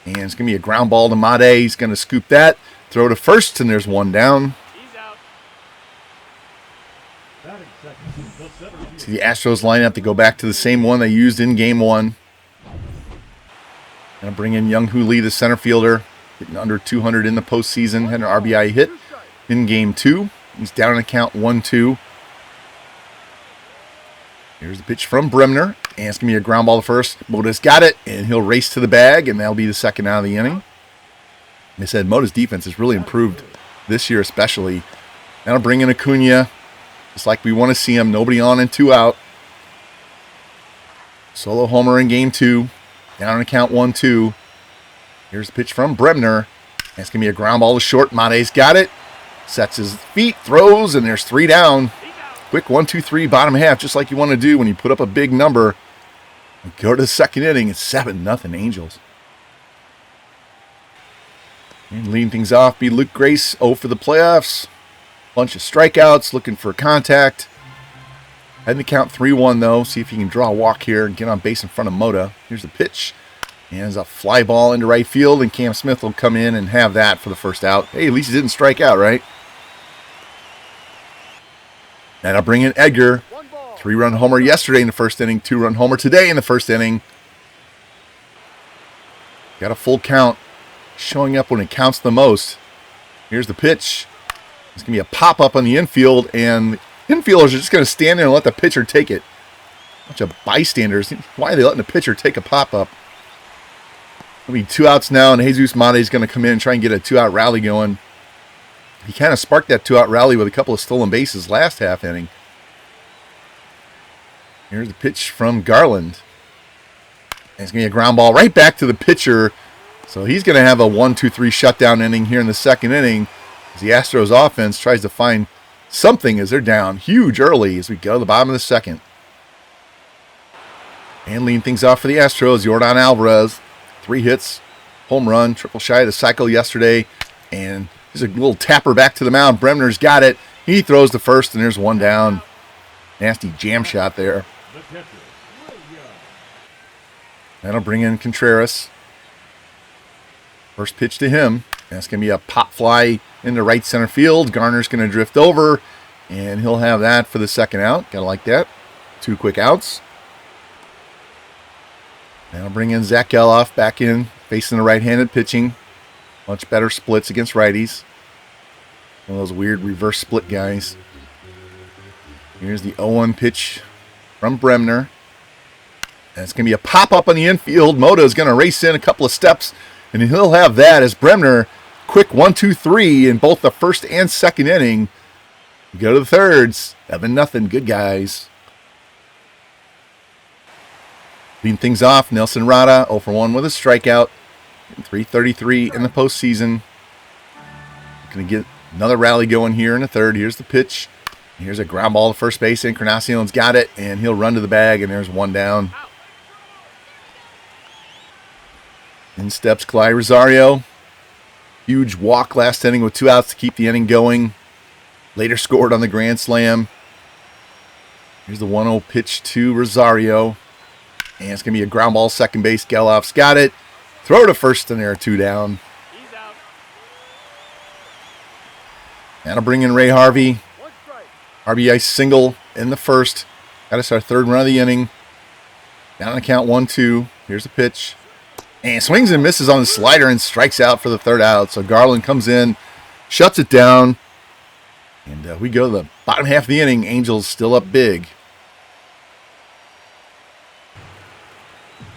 Speaker 1: And it's going to be a ground ball to Made. He's going to scoop that. Throw to first, and there's one down.
Speaker 2: He's out.
Speaker 1: See the Astros line up to go back to the same one they used in Game 1. Going to bring in Young Hoo Lee, the center fielder. Hitting under 200 in the postseason. Had an RBI hit in Game 2. He's down in a count 1-2. Here's the pitch from Bremner. And it's going to be a ground ball to first. Mota's got it, and he'll race to the bag, and that'll be the second out of the inning. Like I said, Mota's defense has really improved this year especially. That'll bring in Acuna, just like we want to see him. Nobody on and 2 out. Solo homer in Game 2. Down in a count 1-2. Here's the pitch from Bremner. And it's going to be a ground ball to short. Made's got it. Sets his feet, throws, and there's 3 down. Quick 1-2-3 bottom half, just like you want to do when you put up a big number. And go to the second inning. It's 7-0 Angels. And leading things off be Luke Grace, 0 for the playoffs. Bunch of strikeouts, looking for contact. Heading to count 3-1 though. See if he can draw a walk here and get on base in front of Mota. Here's the pitch. And there's a fly ball into right field, and Cam Smith will come in and have that for the first out. Hey, at least he didn't strike out, right? And I'll bring in Edgar. 3-run homer yesterday in the first inning. 2-run homer today in the first inning. Got a full count. Showing up when it counts the most. Here's the pitch. It's going to be a pop-up on the infield, and infielders are just going to stand there and let the pitcher take it. Bunch of bystanders. Why are they letting the pitcher take a pop-up? It'll be 2 outs now, and Jesus Mate is going to come in and try and get a 2-out rally going. He kind of sparked that 2-out rally with a couple of stolen bases last half inning. Here's the pitch from Garland. And it's going to be a ground ball right back to the pitcher. So he's going to have a 1-2-3 shutdown inning here in the second inning as the Astros offense tries to find something as they're down huge early as we go to the bottom of the second. And leading things off for the Astros, Yordan Alvarez. 3 hits, home run, triple shy of the cycle yesterday. And there's a little tapper back to the mound. Bremner's got it. He throws the first, and there's 1 down. Nasty jam shot there. That'll bring in Contreras. First pitch to him. That's going to be a pop fly into right center field. Garner's going to drift over, and he'll have that for the second out. Got to like that. 2 quick outs. That'll bring in Zach Geloff back in, facing the right-handed pitching. Much better splits against righties. One of those weird reverse split guys. Here's the 0-1 pitch from Bremner. And it's going to be a pop-up on the infield. Mota is going to race in a couple of steps, and he'll have that as Bremner, quick 1-2-3 in both the first and second inning. We go to the thirds. 7-0. Good guys. Leading things off, Nelson Rada, 0 for 1 with a strikeout. 333 in the postseason. Going to get another rally going here in the third. Here's the pitch. Here's a ground ball to first base. Encarnacion's got it, and he'll run to the bag, and there's 1 down. In steps Clyde Rosario. Huge walk last inning with 2 outs to keep the inning going. Later scored on the grand slam. Here's the 1-0 pitch to Rosario. And it's going to be a ground ball second base. Geloff's got it. Throw to first, and there are 2 down.
Speaker 2: He's out.
Speaker 1: That'll bring in Ray Harvey. RBI single in the first. Got us our 3rd run of the inning. Down on the count 1-2. Here's the pitch. And swings and misses on the slider and strikes out for the 3rd out. So Garland comes in, shuts it down. And we go to the bottom half of the inning. Angels still up big.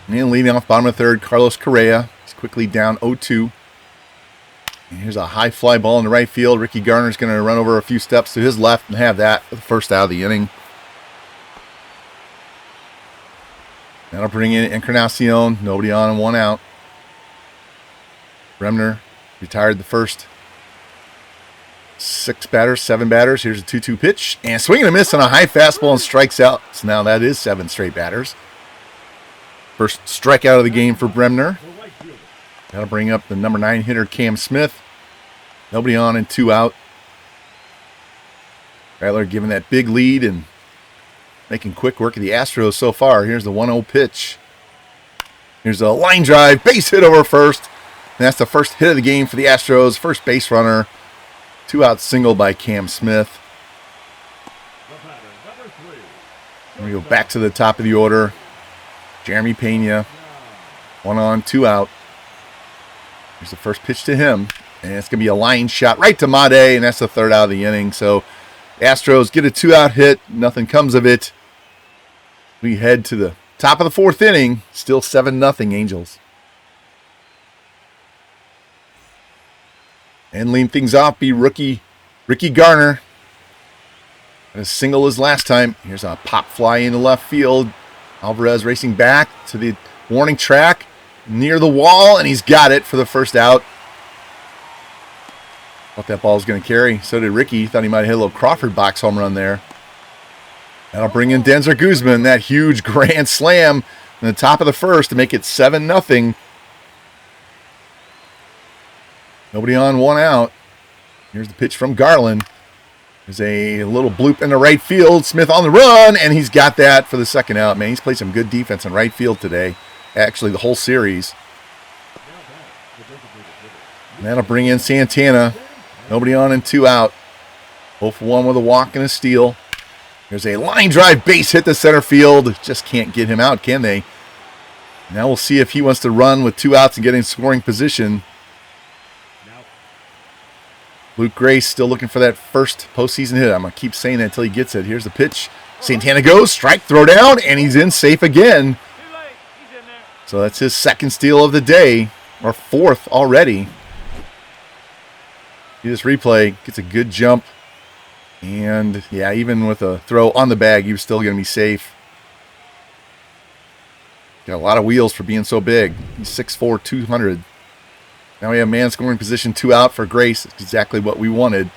Speaker 1: And leading off bottom of the third, Carlos Correa. He's quickly down 0-2. And here's a high fly ball in the right field. Ricky Garner's going to run over a few steps to his left and have that for the first out of the inning. That'll bring in Encarnacion. Nobody on and 1 out. Bremner retired the first 7 batters. Here's a 2-2 pitch. And swinging a miss on a high fastball and strikes out. So now that is 7 straight batters. First strikeout of the game for Bremner. That'll bring up the number 9 hitter, Cam Smith. Nobody on and 2 out. Rattler giving that big lead and making quick work of the Astros so far. Here's the 1-0 pitch. Here's a line drive, base hit over first. And that's the first hit of the game for the Astros. First base runner. 2-out single by Cam Smith. We go back to the top of the order. Jeremy Pena. 1 on, 2 out. Here's the first pitch to him. And it's going to be a line shot right to Made, and that's the 3rd out of the inning. So Astros get a 2-out hit. Nothing comes of it. We head to the top of the 4th inning. Still 7-0 Angels. And leading things off be rookie Ricky Garner. As single as last time. Here's a pop fly into left field. Alvarez racing back to the warning track near the wall, and he's got it for the first out. Thought that ball was going to carry. So did Ricky. Thought he might have hit a little Crawford box home run there. That'll bring in Denzer Guzman. That huge grand slam in the top of the first to make it 7-0. Nobody on, 1 out. Here's the pitch from Garland. There's a little bloop in the right field. Smith on the run, and he's got that for the 2nd out. Man, he's played some good defense in right field today. Actually, the whole series. And that'll bring in Santana. Nobody on and 2 out. 0 for 1 with a walk and a steal. There's a line drive base hit to center field. Just can't get him out, can they? Now we'll see if he wants to run with 2 outs and get in scoring position. Luke Grace still looking for that first postseason hit. I'm going to keep saying that until he gets it. Here's the pitch. Santana goes, strike, throw down, and he's in safe again. So that's his 2nd steal of the day, or 4th already. See this replay, gets a good jump. And, yeah, even with a throw on the bag, he was still going to be safe. Got a lot of wheels for being so big. He's 6'4", 200. Now we have man scoring position, 2 out for Grace. That's exactly what we wanted.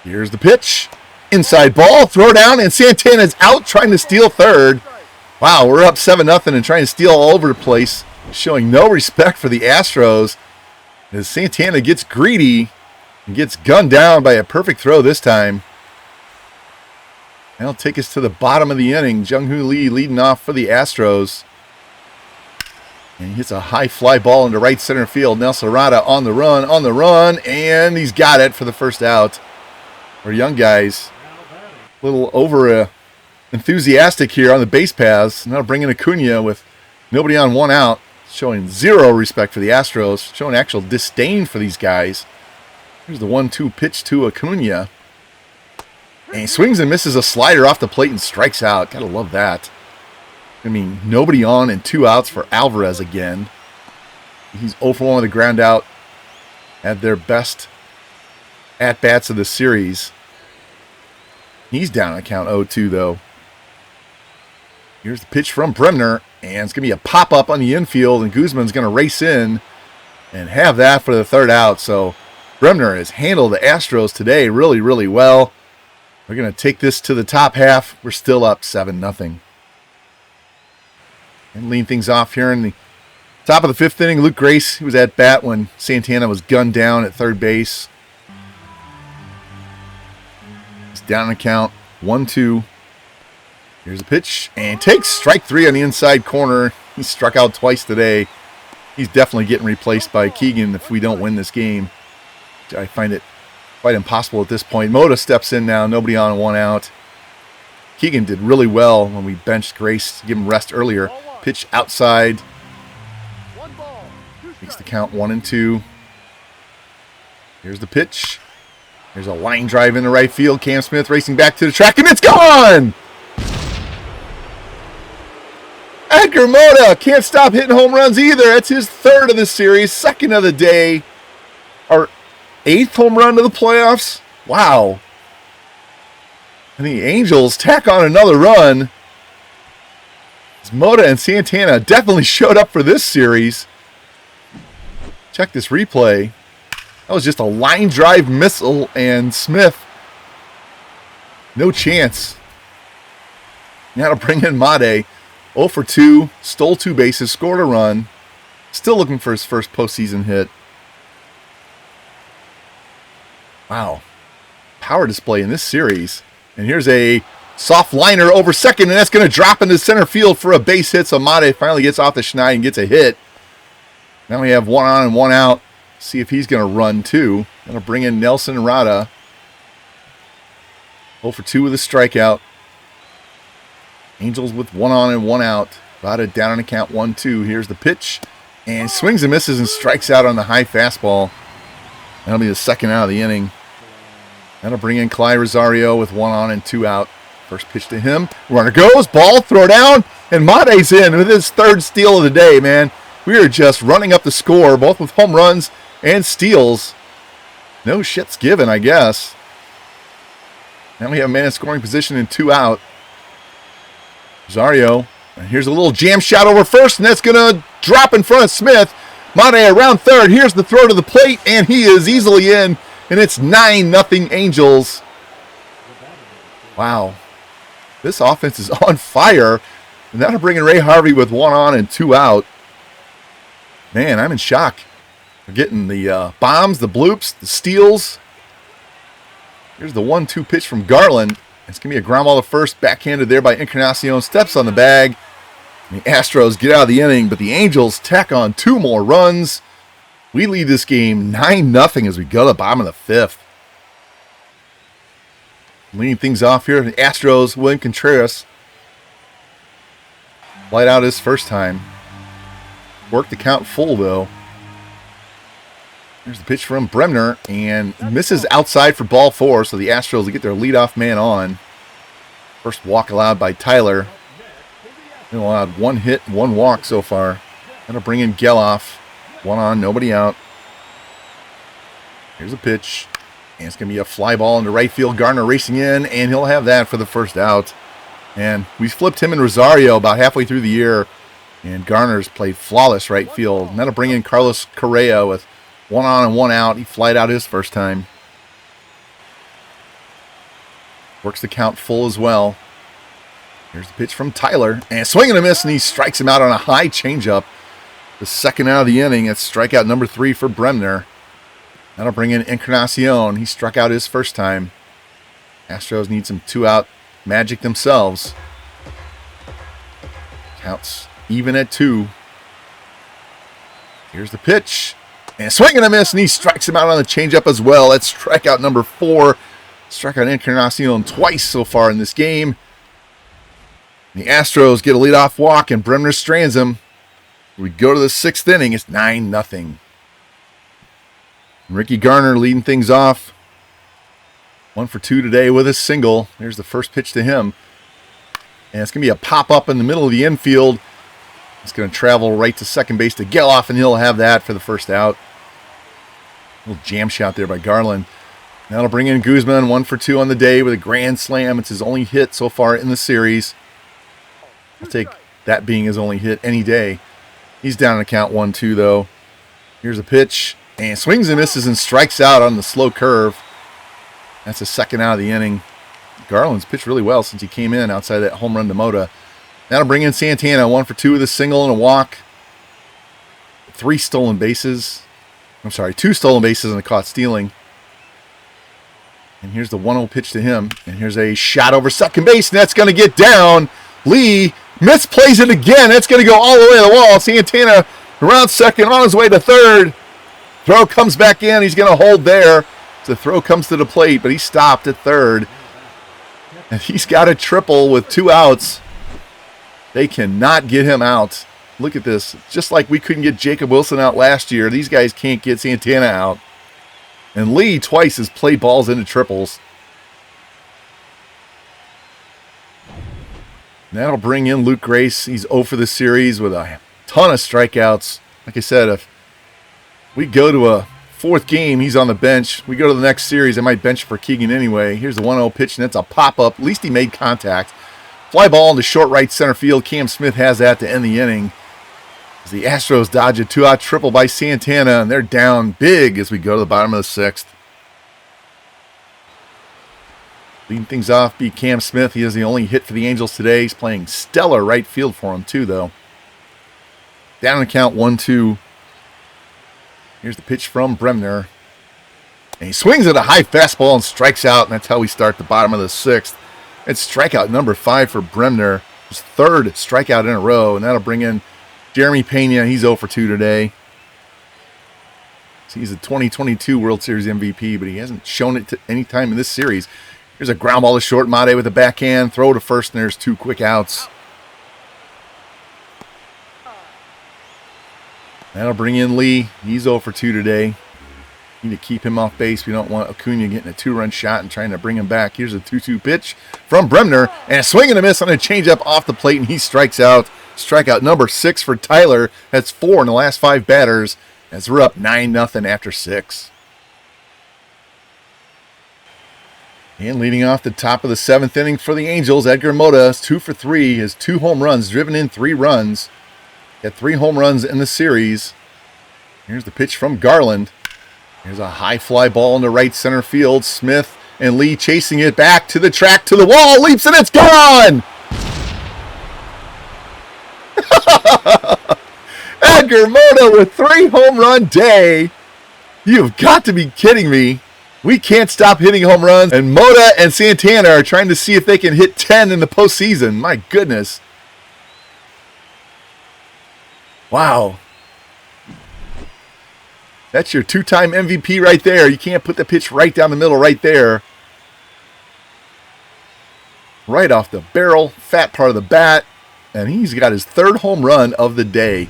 Speaker 1: Here's the pitch. Inside ball, throw down, and Santana's out trying to steal 3rd. Wow, we're up 7-0 and trying to steal all over the place. Showing no respect for the Astros. As Santana gets greedy and gets gunned down by a perfect throw this time. That'll take us to the bottom of the inning. Jung-Hoo Lee leading off for the Astros. And he hits a high fly ball into right center field. Nelson Rada on the run, and he's got it for the first out. Our young guys, a little over enthusiastic here on the base paths. Now bringing Acuna with nobody on, 1 out, showing 0 respect for the Astros, showing actual disdain for these guys. Here's the 1-2 pitch to Acuna. And he swings and misses a slider off the plate and strikes out. Gotta love that. I mean, nobody on and 2 outs for Alvarez again. He's 0 for 1 with a ground out. Had their best at-bats of the series. He's down at count 0-2, though. Here's the pitch from Bremner, and it's going to be a pop-up on the infield, and Guzman's going to race in and have that for the 3rd out. So Bremner has handled the Astros today really, really well. We're going to take this to the top half. We're still up 7-0. And lean things off here in the top of the 5th inning. Luke Grace, who was at bat when Santana was gunned down at 3rd base. He's down the count, 1-2. Here's a pitch, and takes strike 3 on the inside corner. He struck out twice today. He's definitely getting replaced by Keegan if we don't win this game. I find it quite impossible at this point. Moda steps in now, nobody on, 1 out. Keegan did really well when we benched Grace to give him rest earlier. Pitch outside. Makes the count 1-2. Here's the pitch. There's a line drive into right field. Cam Smith racing back to the track, and it's gone! And Stinker Moda can't stop hitting home runs either. That's his third of the series, second of the day. Our 8th home run to the playoffs. Wow. And the Angels tack on another run. Moda and Santana definitely showed up for this series. Check this replay. That was just a line drive missile, and Smith, no chance. Now to bring in Made. 0 for 2, stole 2 bases, scored a run. Still looking for his first postseason hit. Wow. Power display in this series. And here's a soft liner over second, and that's going to drop into center field for a base hit. So Made finally gets off the schneid and gets a hit. Now we have 1 on and 1 out. See if he's going to run too. Going to bring in Nelson Rada. 0 for 2 with a strikeout. Angels with 1 on and 1 out. Rada down on the count 1-2. Here's the pitch. And swings and misses and strikes out on the high fastball. That'll be the second out of the inning. That'll bring in Clyde Rosario with 1 on and 2 out. First pitch to him. Runner goes. Ball. Throw down. And Made's in with his third steal of the day, man. We are just running up the score, both with home runs and steals. No shit's given, I guess. Now we have a man in scoring position and 2 out. Rosario. And here's a little jam shot over first, and that's going to drop in front of Smith. Made around third. Here's the throw to the plate, and he is easily in. And it's 9-0 Angels. Wow. This offense is on fire. And that'll bring in Ray Harvey with 1 on and 2 out. Man, I'm in shock. We're getting the bombs, the bloops, the steals. Here's the 1-2 pitch from Garland. It's going to be a ground ball to first, backhanded there by Encarnacion. Steps on the bag. And the Astros get out of the inning, but the Angels tack on 2 more runs. We lead this game 9-0 as we go to the bottom of the 5th. Leading things off here, the Astros, William Contreras. Light out his first time. Worked the count full, though. Here's the pitch from Bremner, and misses outside for ball 4, so the Astros will get their leadoff man on. First walk allowed by Tyler. They allowed 1 hit, 1 walk so far. Gonna bring in Geloff. 1 on, nobody out. Here's a pitch, and it's gonna be a fly ball into right field. Gardner racing in, and he'll have that for the first out. And we flipped him and Rosario about halfway through the year, and Garner's played flawless right field. And that'll bring in Carlos Correa with 1 on and 1 out. He flied out his first time. Works the count full as well. Here's the pitch from Tyler. And swing and a miss, and he strikes him out on a high changeup. The second out of the inning. It's strikeout number 3 for Bremner. That'll bring in Encarnacion. He struck out his first time. Astros need some 2-out magic themselves. Counts even at 2. Here's the pitch. And swing and a miss, and he strikes him out on the changeup as well. That's strikeout number 4. Struck out Encarnacion twice so far in this game. The Astros get a leadoff walk, and Bremner strands him. We go to the 6th inning. It's 9-0. Ricky Garner leading things off. 1 for 2 today with a single. Here's the first pitch to him. And it's going to be a pop-up in the middle of the infield. It's going to travel right to second base to Geloff, and he'll have that for the first out. A little jam shot there by Garland. That'll bring in Guzman, 1 for 2 on the day with a grand slam. It's his only hit so far in the series. I'll take that being his only hit any day. He's down to count 1-2, though. Here's a pitch, and swings and misses and strikes out on the slow curve. That's the second out of the inning. Garland's pitched really well since he came in outside that home run to Moda. That'll bring in Santana, 1 for 2 with a single and a walk. 2 stolen bases and a caught stealing. And here's the 1-0 pitch to him. And here's a shot over second base, and that's going to get down. Lee misplays it again. That's going to go all the way to the wall. Santana around second, on his way to third. Throw comes back in. He's going to hold there. The throw comes to the plate, but he stopped at third. And he's got a triple with 2 outs. They cannot get him out. Look at this. Just like we couldn't get Jacob Wilson out last year, these guys can't get Santana out. And Lee twice has played balls into triples. And that'll bring in Luke Grace. He's 0 for the series with a ton of strikeouts. Like I said, if we go to a fourth game, he's on the bench. We go to the next series, I might bench for Keegan anyway. Here's the 1-0 pitch, and that's a pop-up. At least he made contact. Fly ball into short right center field. Cam Smith has that to end the inning. As the Astros dodge a 2-out triple by Santana, and they're down big as we go to the bottom of the sixth. Leading things off be Cam Smith. He has the only hit for the Angels today. He's playing stellar right field for him too, though. Down the count 1-2. Here's the pitch from Bremner. And he swings at a high fastball and strikes out, and that's how we start the bottom of the sixth. It's strikeout number 5 for Bremner. His third strikeout in a row, and that'll bring in Jeremy Pena. He's 0 for 2 today. He's a 2022 World Series MVP, but he hasn't shown it any time in this series. Here's a ground ball to short. Mate with a backhand. Throw to first, and there's 2 quick outs. That'll bring in Lee. He's 0 for 2 today. Need to keep him off base. We don't want Acuna getting a 2-run shot and trying to bring him back. Here's a 2-2 pitch from Bremner, and a swing and a miss on a changeup off the plate, and he strikes out. Strikeout number 6 for Tyler. That's 4 in the last 5 batters, as we're up 9-0 after 6. And leading off the top of the 7th inning for the Angels, Edgar Mota is 2 for 3. His 2 home runs, driven in 3 runs. Got 3 home runs in the series. Here's the pitch from Garland. Here's a high fly ball into right center field. Smith and Lee chasing it back to the track, to the wall, leaps, and it's gone! Edgar Mota with 3 home run day. You've got to be kidding me. We can't stop hitting home runs, and Mota and Santana are trying to see if they can hit 10 in the postseason. My goodness. Wow. That's your 2-time MVP right there. You can't put the pitch right down the middle right there. Right off the barrel, fat part of the bat. And he's got his 3rd home run of the day.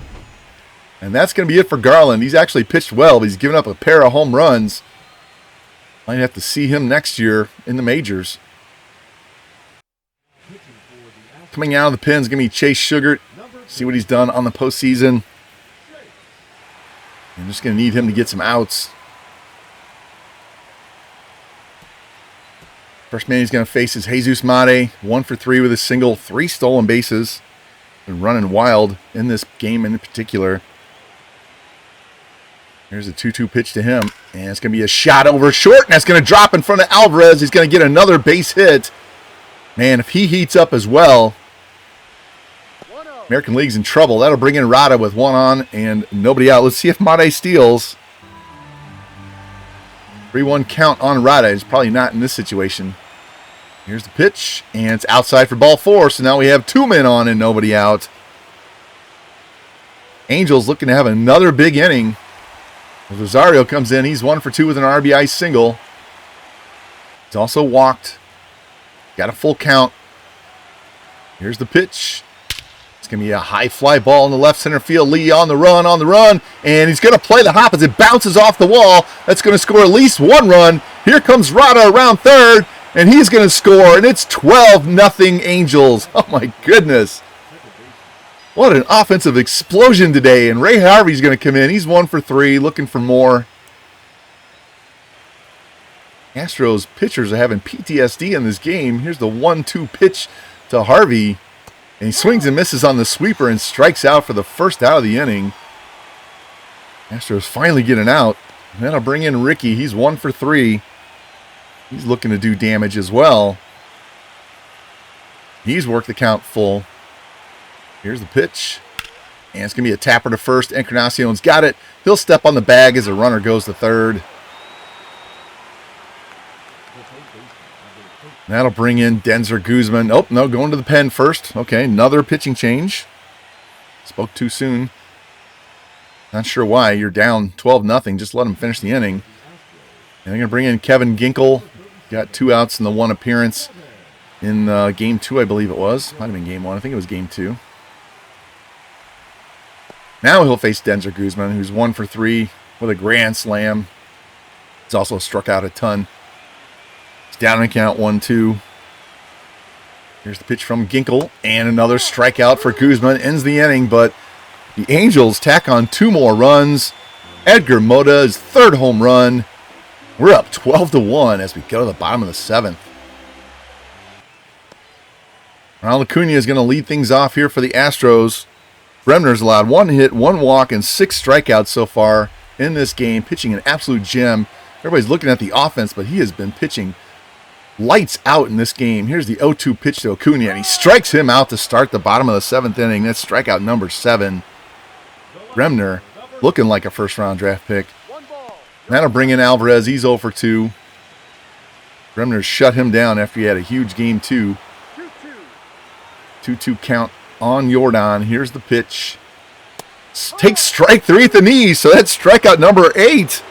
Speaker 1: And that's going to be it for Garland. He's actually pitched well, but he's given up a pair of home runs. Might have to see him next year in the majors. Coming out of the pen is going to be Chase Sugart. See what he's done on the postseason. I'm just going to need him to get some outs. First man he's going to face is Jesus Mate. 1 for 3 with a single, 3 stolen bases. Been running wild in this game in particular. Here's a 2-2 pitch to him. And it's going to be a shot over short. And that's going to drop in front of Alvarez. He's going to get another base hit. Man, if he heats up as well, American League's in trouble. That'll bring in Rada with 1 on and nobody out. Let's see if Mate steals. 3-1 count on Rada. It's probably not in this situation. Here's the pitch, and it's outside for ball 4. So now we have 2 men on and nobody out. Angels looking to have another big inning. Rosario comes in. He's 1 for 2 with an RBI single. He's also walked. Got a full count. Here's the pitch. It's going to be a high fly ball in the left center field. Lee on the run, and he's going to play the hop as it bounces off the wall. That's going to score at least 1 run. Here comes Rada around third, and he's going to score, and it's 12-0 Angels. Oh, my goodness. What an offensive explosion today, and Ray Harvey's going to come in. He's 1 for 3, looking for more. Astros pitchers are having PTSD in this game. Here's the 1-2 pitch to Harvey. And he swings and misses on the sweeper and strikes out for the first out of the inning. Astros finally get an out. And that'll bring in Ricky. He's 1 for 3. He's looking to do damage as well. He's worked the count full. Here's the pitch. And it's going to be a tapper to first. Encarnacion's got it. He'll step on the bag as the runner goes to third. That'll bring in Denzer Guzman. Oh, no, going to the pen first. Okay, another pitching change. Spoke too soon. Not sure why. You're down 12-0. Just let him finish the inning. And they're going to bring in Kevin Ginkel. Got 2 outs in the 1 appearance in Game 2, I believe it was. Might have been Game 1. I think it was Game 2. Now he'll face Denzer Guzman, who's 1 for 3 with a grand slam. He's also struck out a ton. Down and count 1-2. Here's the pitch from Ginkel, and another strikeout for Guzman. Ends the inning, but the Angels tack on 2 more runs. Edgar Moda's 3rd home run. We're up 12-1 as we go to the bottom of the 7th. Ronald Acuna is going to lead things off here for the Astros. Bremner's allowed 1 hit, 1 walk, and 6 strikeouts so far in this game, pitching an absolute gem. Everybody's looking at the offense, but he has been pitching lights out in this game. Here's the 0-2 pitch to Acuna, and he strikes him out to start the bottom of the 7th inning. That's strikeout number 7. Bremner looking like a first-round draft pick. That'll bring in Alvarez. He's 0 for 2. Bremner shut him down after he had a huge game 2. 2-2 count on Jordan. Here's the pitch. Takes strike 3 at the knee, so that's strikeout number 8.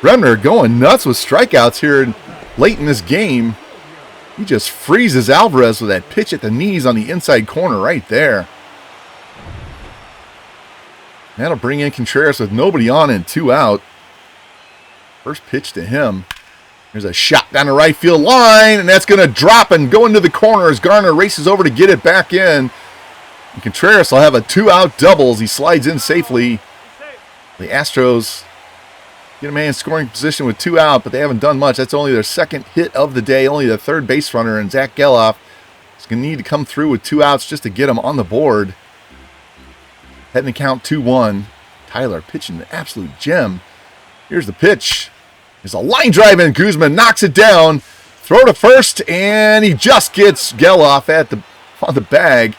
Speaker 1: Bremner going nuts with strikeouts here late in this game. He just freezes Alvarez with that pitch at the knees on the inside corner right there. That'll bring in Contreras with nobody on and 2 out. First pitch to him. There's a shot down the right field line, and that's going to drop and go into the corner as Garner races over to get it back in. And Contreras will have a 2-out double as he slides in safely. The Astros get a man in scoring position with 2 out, but they haven't done much. That's only their 2nd hit of the day, only the 3rd base runner, and Zach Geloff is going to need to come through with 2 outs just to get him on the board. Heading to count 2-1. Tyler pitching an absolute gem. Here's the pitch. There's a line drive in. Guzman knocks it down. Throw to first, and he just gets Geloff on the bag.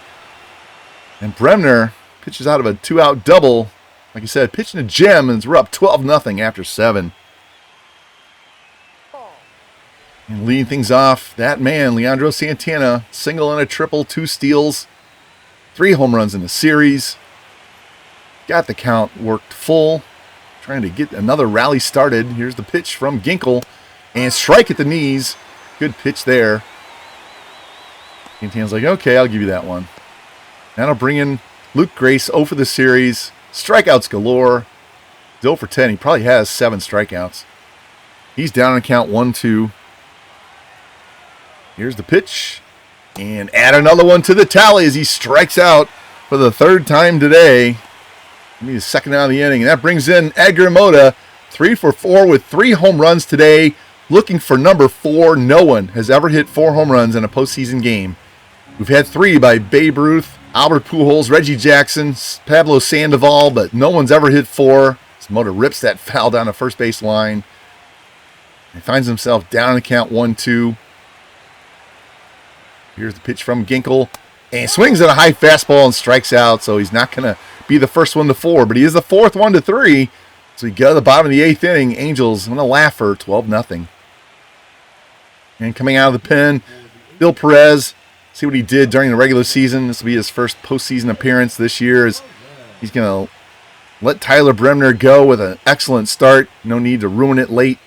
Speaker 1: And Bremner pitches out of a 2-out double. Like I said, pitching a gem, and we're up 12-0 after 7. And leading things off, that man, Leandro Santana, single and a triple, 2 steals, 3 home runs in the series. Got the count worked full. Trying to get another rally started. Here's the pitch from Ginkel. And strike at the knees. Good pitch there. Santana's like, okay, I'll give you that one. That'll bring in Luke Grace 0 for the series. Strikeouts galore. He's 0 for 10. He probably has 7 strikeouts. He's down on count 1-2. Here's the pitch. And add another one to the tally as he strikes out for the 3rd time today. He's 2nd out of the inning. And that brings in Edgar Moda, 3 for 4 with 3 home runs today. Looking for number 4. No one has ever hit 4 home runs in a postseason game. We've had 3 by Babe Ruth, Albert Pujols, Reggie Jackson, Pablo Sandoval, but no one's ever hit 4. As Moda rips that foul down the first base line. He finds himself down in the count 1-2. Here's the pitch from Ginkel. And swings at a high fastball and strikes out, so he's not going to be the first one to 4, but he is the 4th one to 3. So we go to the bottom of the 8th inning. Angels on a laugher, 12-0. And coming out of the pen, Bill Perez. See what he did during the regular season. This will be his first postseason appearance this year. He's going to let Tyler Bremner go with an excellent start. No need to ruin it late.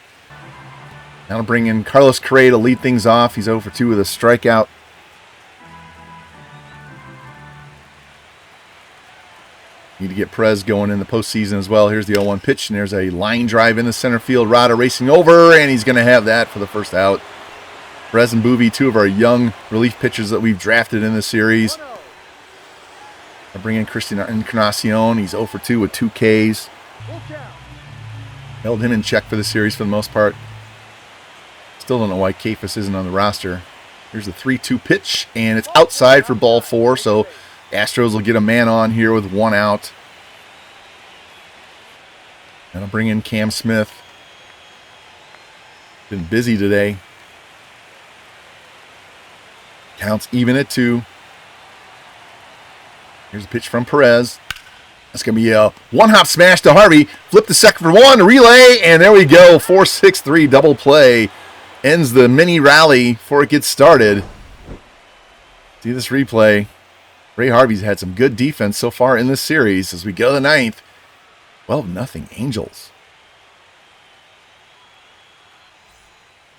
Speaker 1: Now to bring in Carlos Correa to lead things off. He's 0 for 2 with a strikeout. Need to get Perez going in the postseason as well. Here's the 0-1 pitch, and there's a line drive in the center field. Rada racing over, and he's going to have that for the first out. Perez and Boovy, 2 of our young relief pitchers that we've drafted in this series. I bring in Christian Encarnacion. He's 0 for 2 with 2 Ks. Held him in check for the series for the most part. Still don't know why Kafis isn't on the roster. Here's the 3-2 pitch, and it's outside for ball 4, so Astros will get a man on here with 1 out. And I'll bring in Cam Smith. Been busy today. Counts even at 2. Here's a pitch from Perez. That's going to be a 1-hop smash to Harvey. Flip the second for 1, relay, and there we go. 4-6-3 double play. Ends the mini rally before it gets started. See this replay. Ray Harvey's had some good defense so far in this series as we go to the 9th. 12-0 Angels.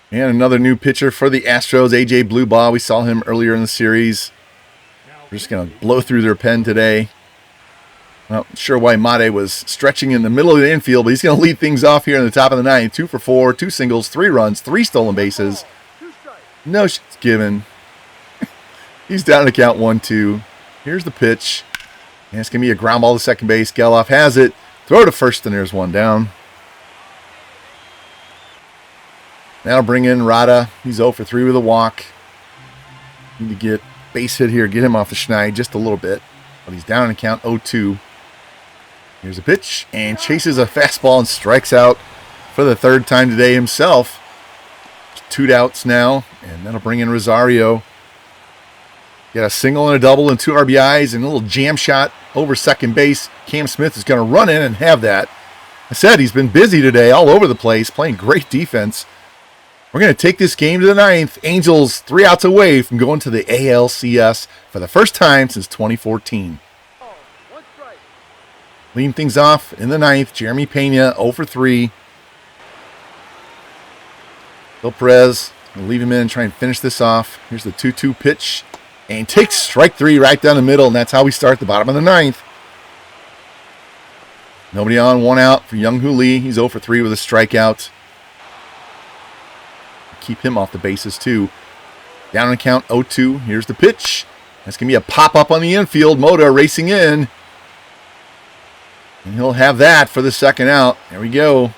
Speaker 1: And another new pitcher for the Astros, A.J. Bluebaugh. We saw him earlier in the series. We're just going to blow through their pen today. Not sure why Mate was stretching in the middle of the infield, but he's going to lead things off here in the top of the 9th. 2 for 4, 2 singles, 3 runs, 3 stolen bases. No shit's given. He's down to count 1-2. Here's the pitch. And it's going to be a ground ball to second base. Geloff has it. Throw to first, and there's one down. That'll bring in Rada. He's 0 for 3 with a walk. Need to get base hit here. Get him off the schneid just a little bit. But he's down to count 0-2. Here's a pitch. And chases a fastball and strikes out for the third time today himself. 2 outs now. And that'll bring in Rosario. Got a single and a double and 2 RBIs and a little jam shot over second base. Cam Smith is going to run in and have that. I said he's been busy today, all over the place, playing great defense. We're going to take this game to the 9th. Angels 3 outs away from going to the ALCS for the first time since 2014. Leading things off in the 9th, Jeremy Pena 0 for 3. Bill Perez will leave him in and try and finish this off. Here's the 2-2 pitch. And takes strike 3 right down the middle, and that's how we start the bottom of the 9th. Nobody on, 1 out for Young-Hoo Lee. He's 0 for 3 with a strikeout. Keep him off the bases, too. Down on count 0-2. Here's the pitch. That's going to be a pop-up on the infield. Mota racing in. And he'll have that for the second out. There we go.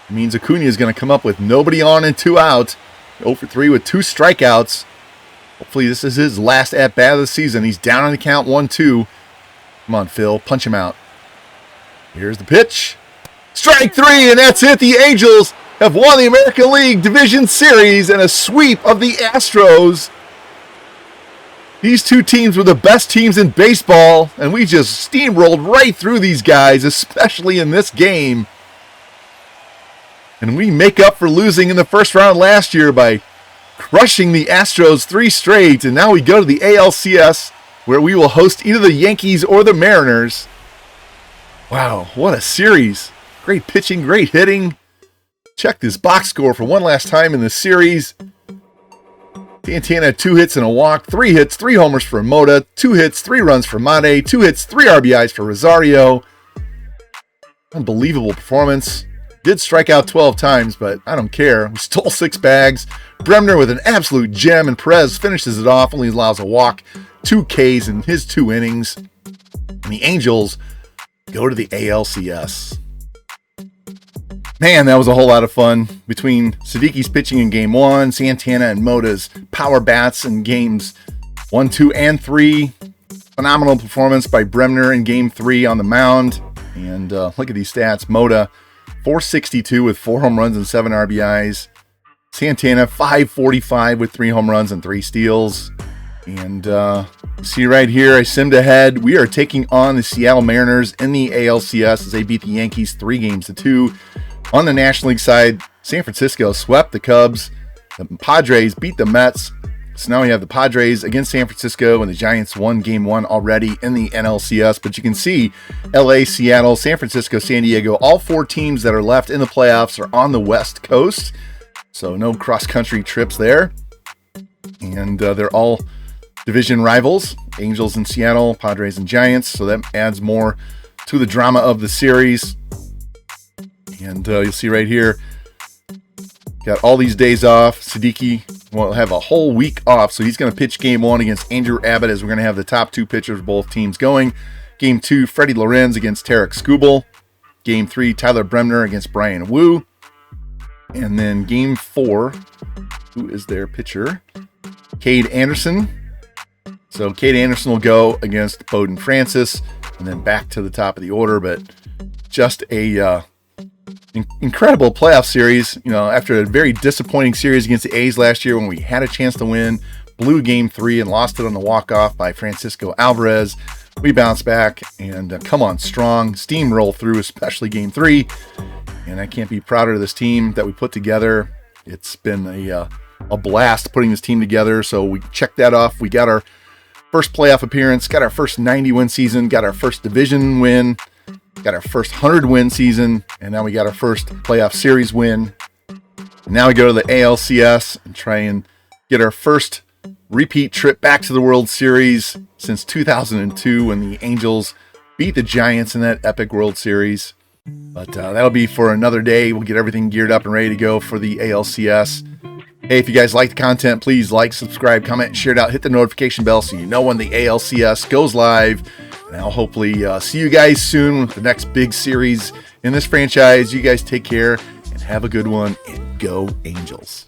Speaker 1: It means Acuna is going to come up with nobody on and 2 out. 0 for 3 with 2 strikeouts. Hopefully this is his last at-bat of the season. He's down on the count 1-2. Come on, Phil. Punch him out. Here's the pitch. Strike 3, and that's it. The Angels have won the American League Division Series in a sweep of the Astros. These 2 teams were the best teams in baseball, and we just steamrolled right through these guys, especially in this game. And we make up for losing in the first round last year by crushing the Astros 3 straight, and now we go to the ALCS, where we will host either the Yankees or the Mariners. Wow, what a series. Great pitching, great hitting. Check this box score for one last time in the series. Santana had 2 hits and a walk, 3 hits, 3 homers for Mota, 2 hits, 3 runs for Mate, 2 hits, 3 RBIs for Rosario. Unbelievable performance. Did strike out 12 times, but I don't care. We stole 6 bags. Bremner with an absolute gem, and Perez finishes it off, only allows a walk, 2 Ks in his 2 innings. And the Angels go to the ALCS. Man, that was a whole lot of fun. Between Siddiqui's pitching in Game 1, Santana and Mota's power bats in Games 1, 2, and 3. Phenomenal performance by Bremner in Game 3 on the mound. And look at these stats. Mota, 462 with 4 home runs and 7 RBIs. Santana, 545 with 3 home runs and 3 steals. And see right here, I simmed ahead. We are taking on the Seattle Mariners in the ALCS as they beat the Yankees 3-2. On the National League side, San Francisco swept the Cubs. The Padres beat the Mets. So now we have the Padres against San Francisco, and the Giants won Game 1 already in the NLCS. But you can see LA, Seattle, San Francisco, San Diego, all 4 teams that are left in the playoffs are on the West Coast. So no cross-country trips there. And they're all division rivals, Angels in Seattle, Padres and Giants. So that adds more to the drama of the series. And you'll see right here, got all these days off. Siddiqui will have a whole week off, so he's going to pitch Game 1 against Andrew Abbott, as we're going to have the top 2 pitchers of both teams going. Game 2, Freddie Lorenz against Tarek Skubal. Game 3, Tyler Bremner against Brian Wu. And then Game 4, who is their pitcher? Cade Anderson. So Cade Anderson will go against Bowden Francis, and then back to the top of the order. But just a incredible playoff series. You know, after a very disappointing series against the A's last year when we had a chance to win, blew Game 3 and lost it on the walk-off by Francisco Alvarez. We bounced back and come on strong, steamroll through, especially Game 3. And I can't be prouder of this team that we put together. It's been a blast putting this team together. So we checked that off. We got our first playoff appearance, got our first 90-win season, got our first division win, got our first 100-win season, and now we got our first playoff series win. And now we go to the ALCS and try and get our first repeat trip back to the World Series since 2002 when the Angels beat the Giants in that epic World Series. But that'll be for another day. We'll get everything geared up and ready to go for the ALCS. Hey, if you guys like the content, please like, subscribe, comment, share it out, hit the notification bell so you know when the ALCS goes live. And I'll hopefully see you guys soon with the next big series in this franchise. You guys take care and have a good one, and go Angels.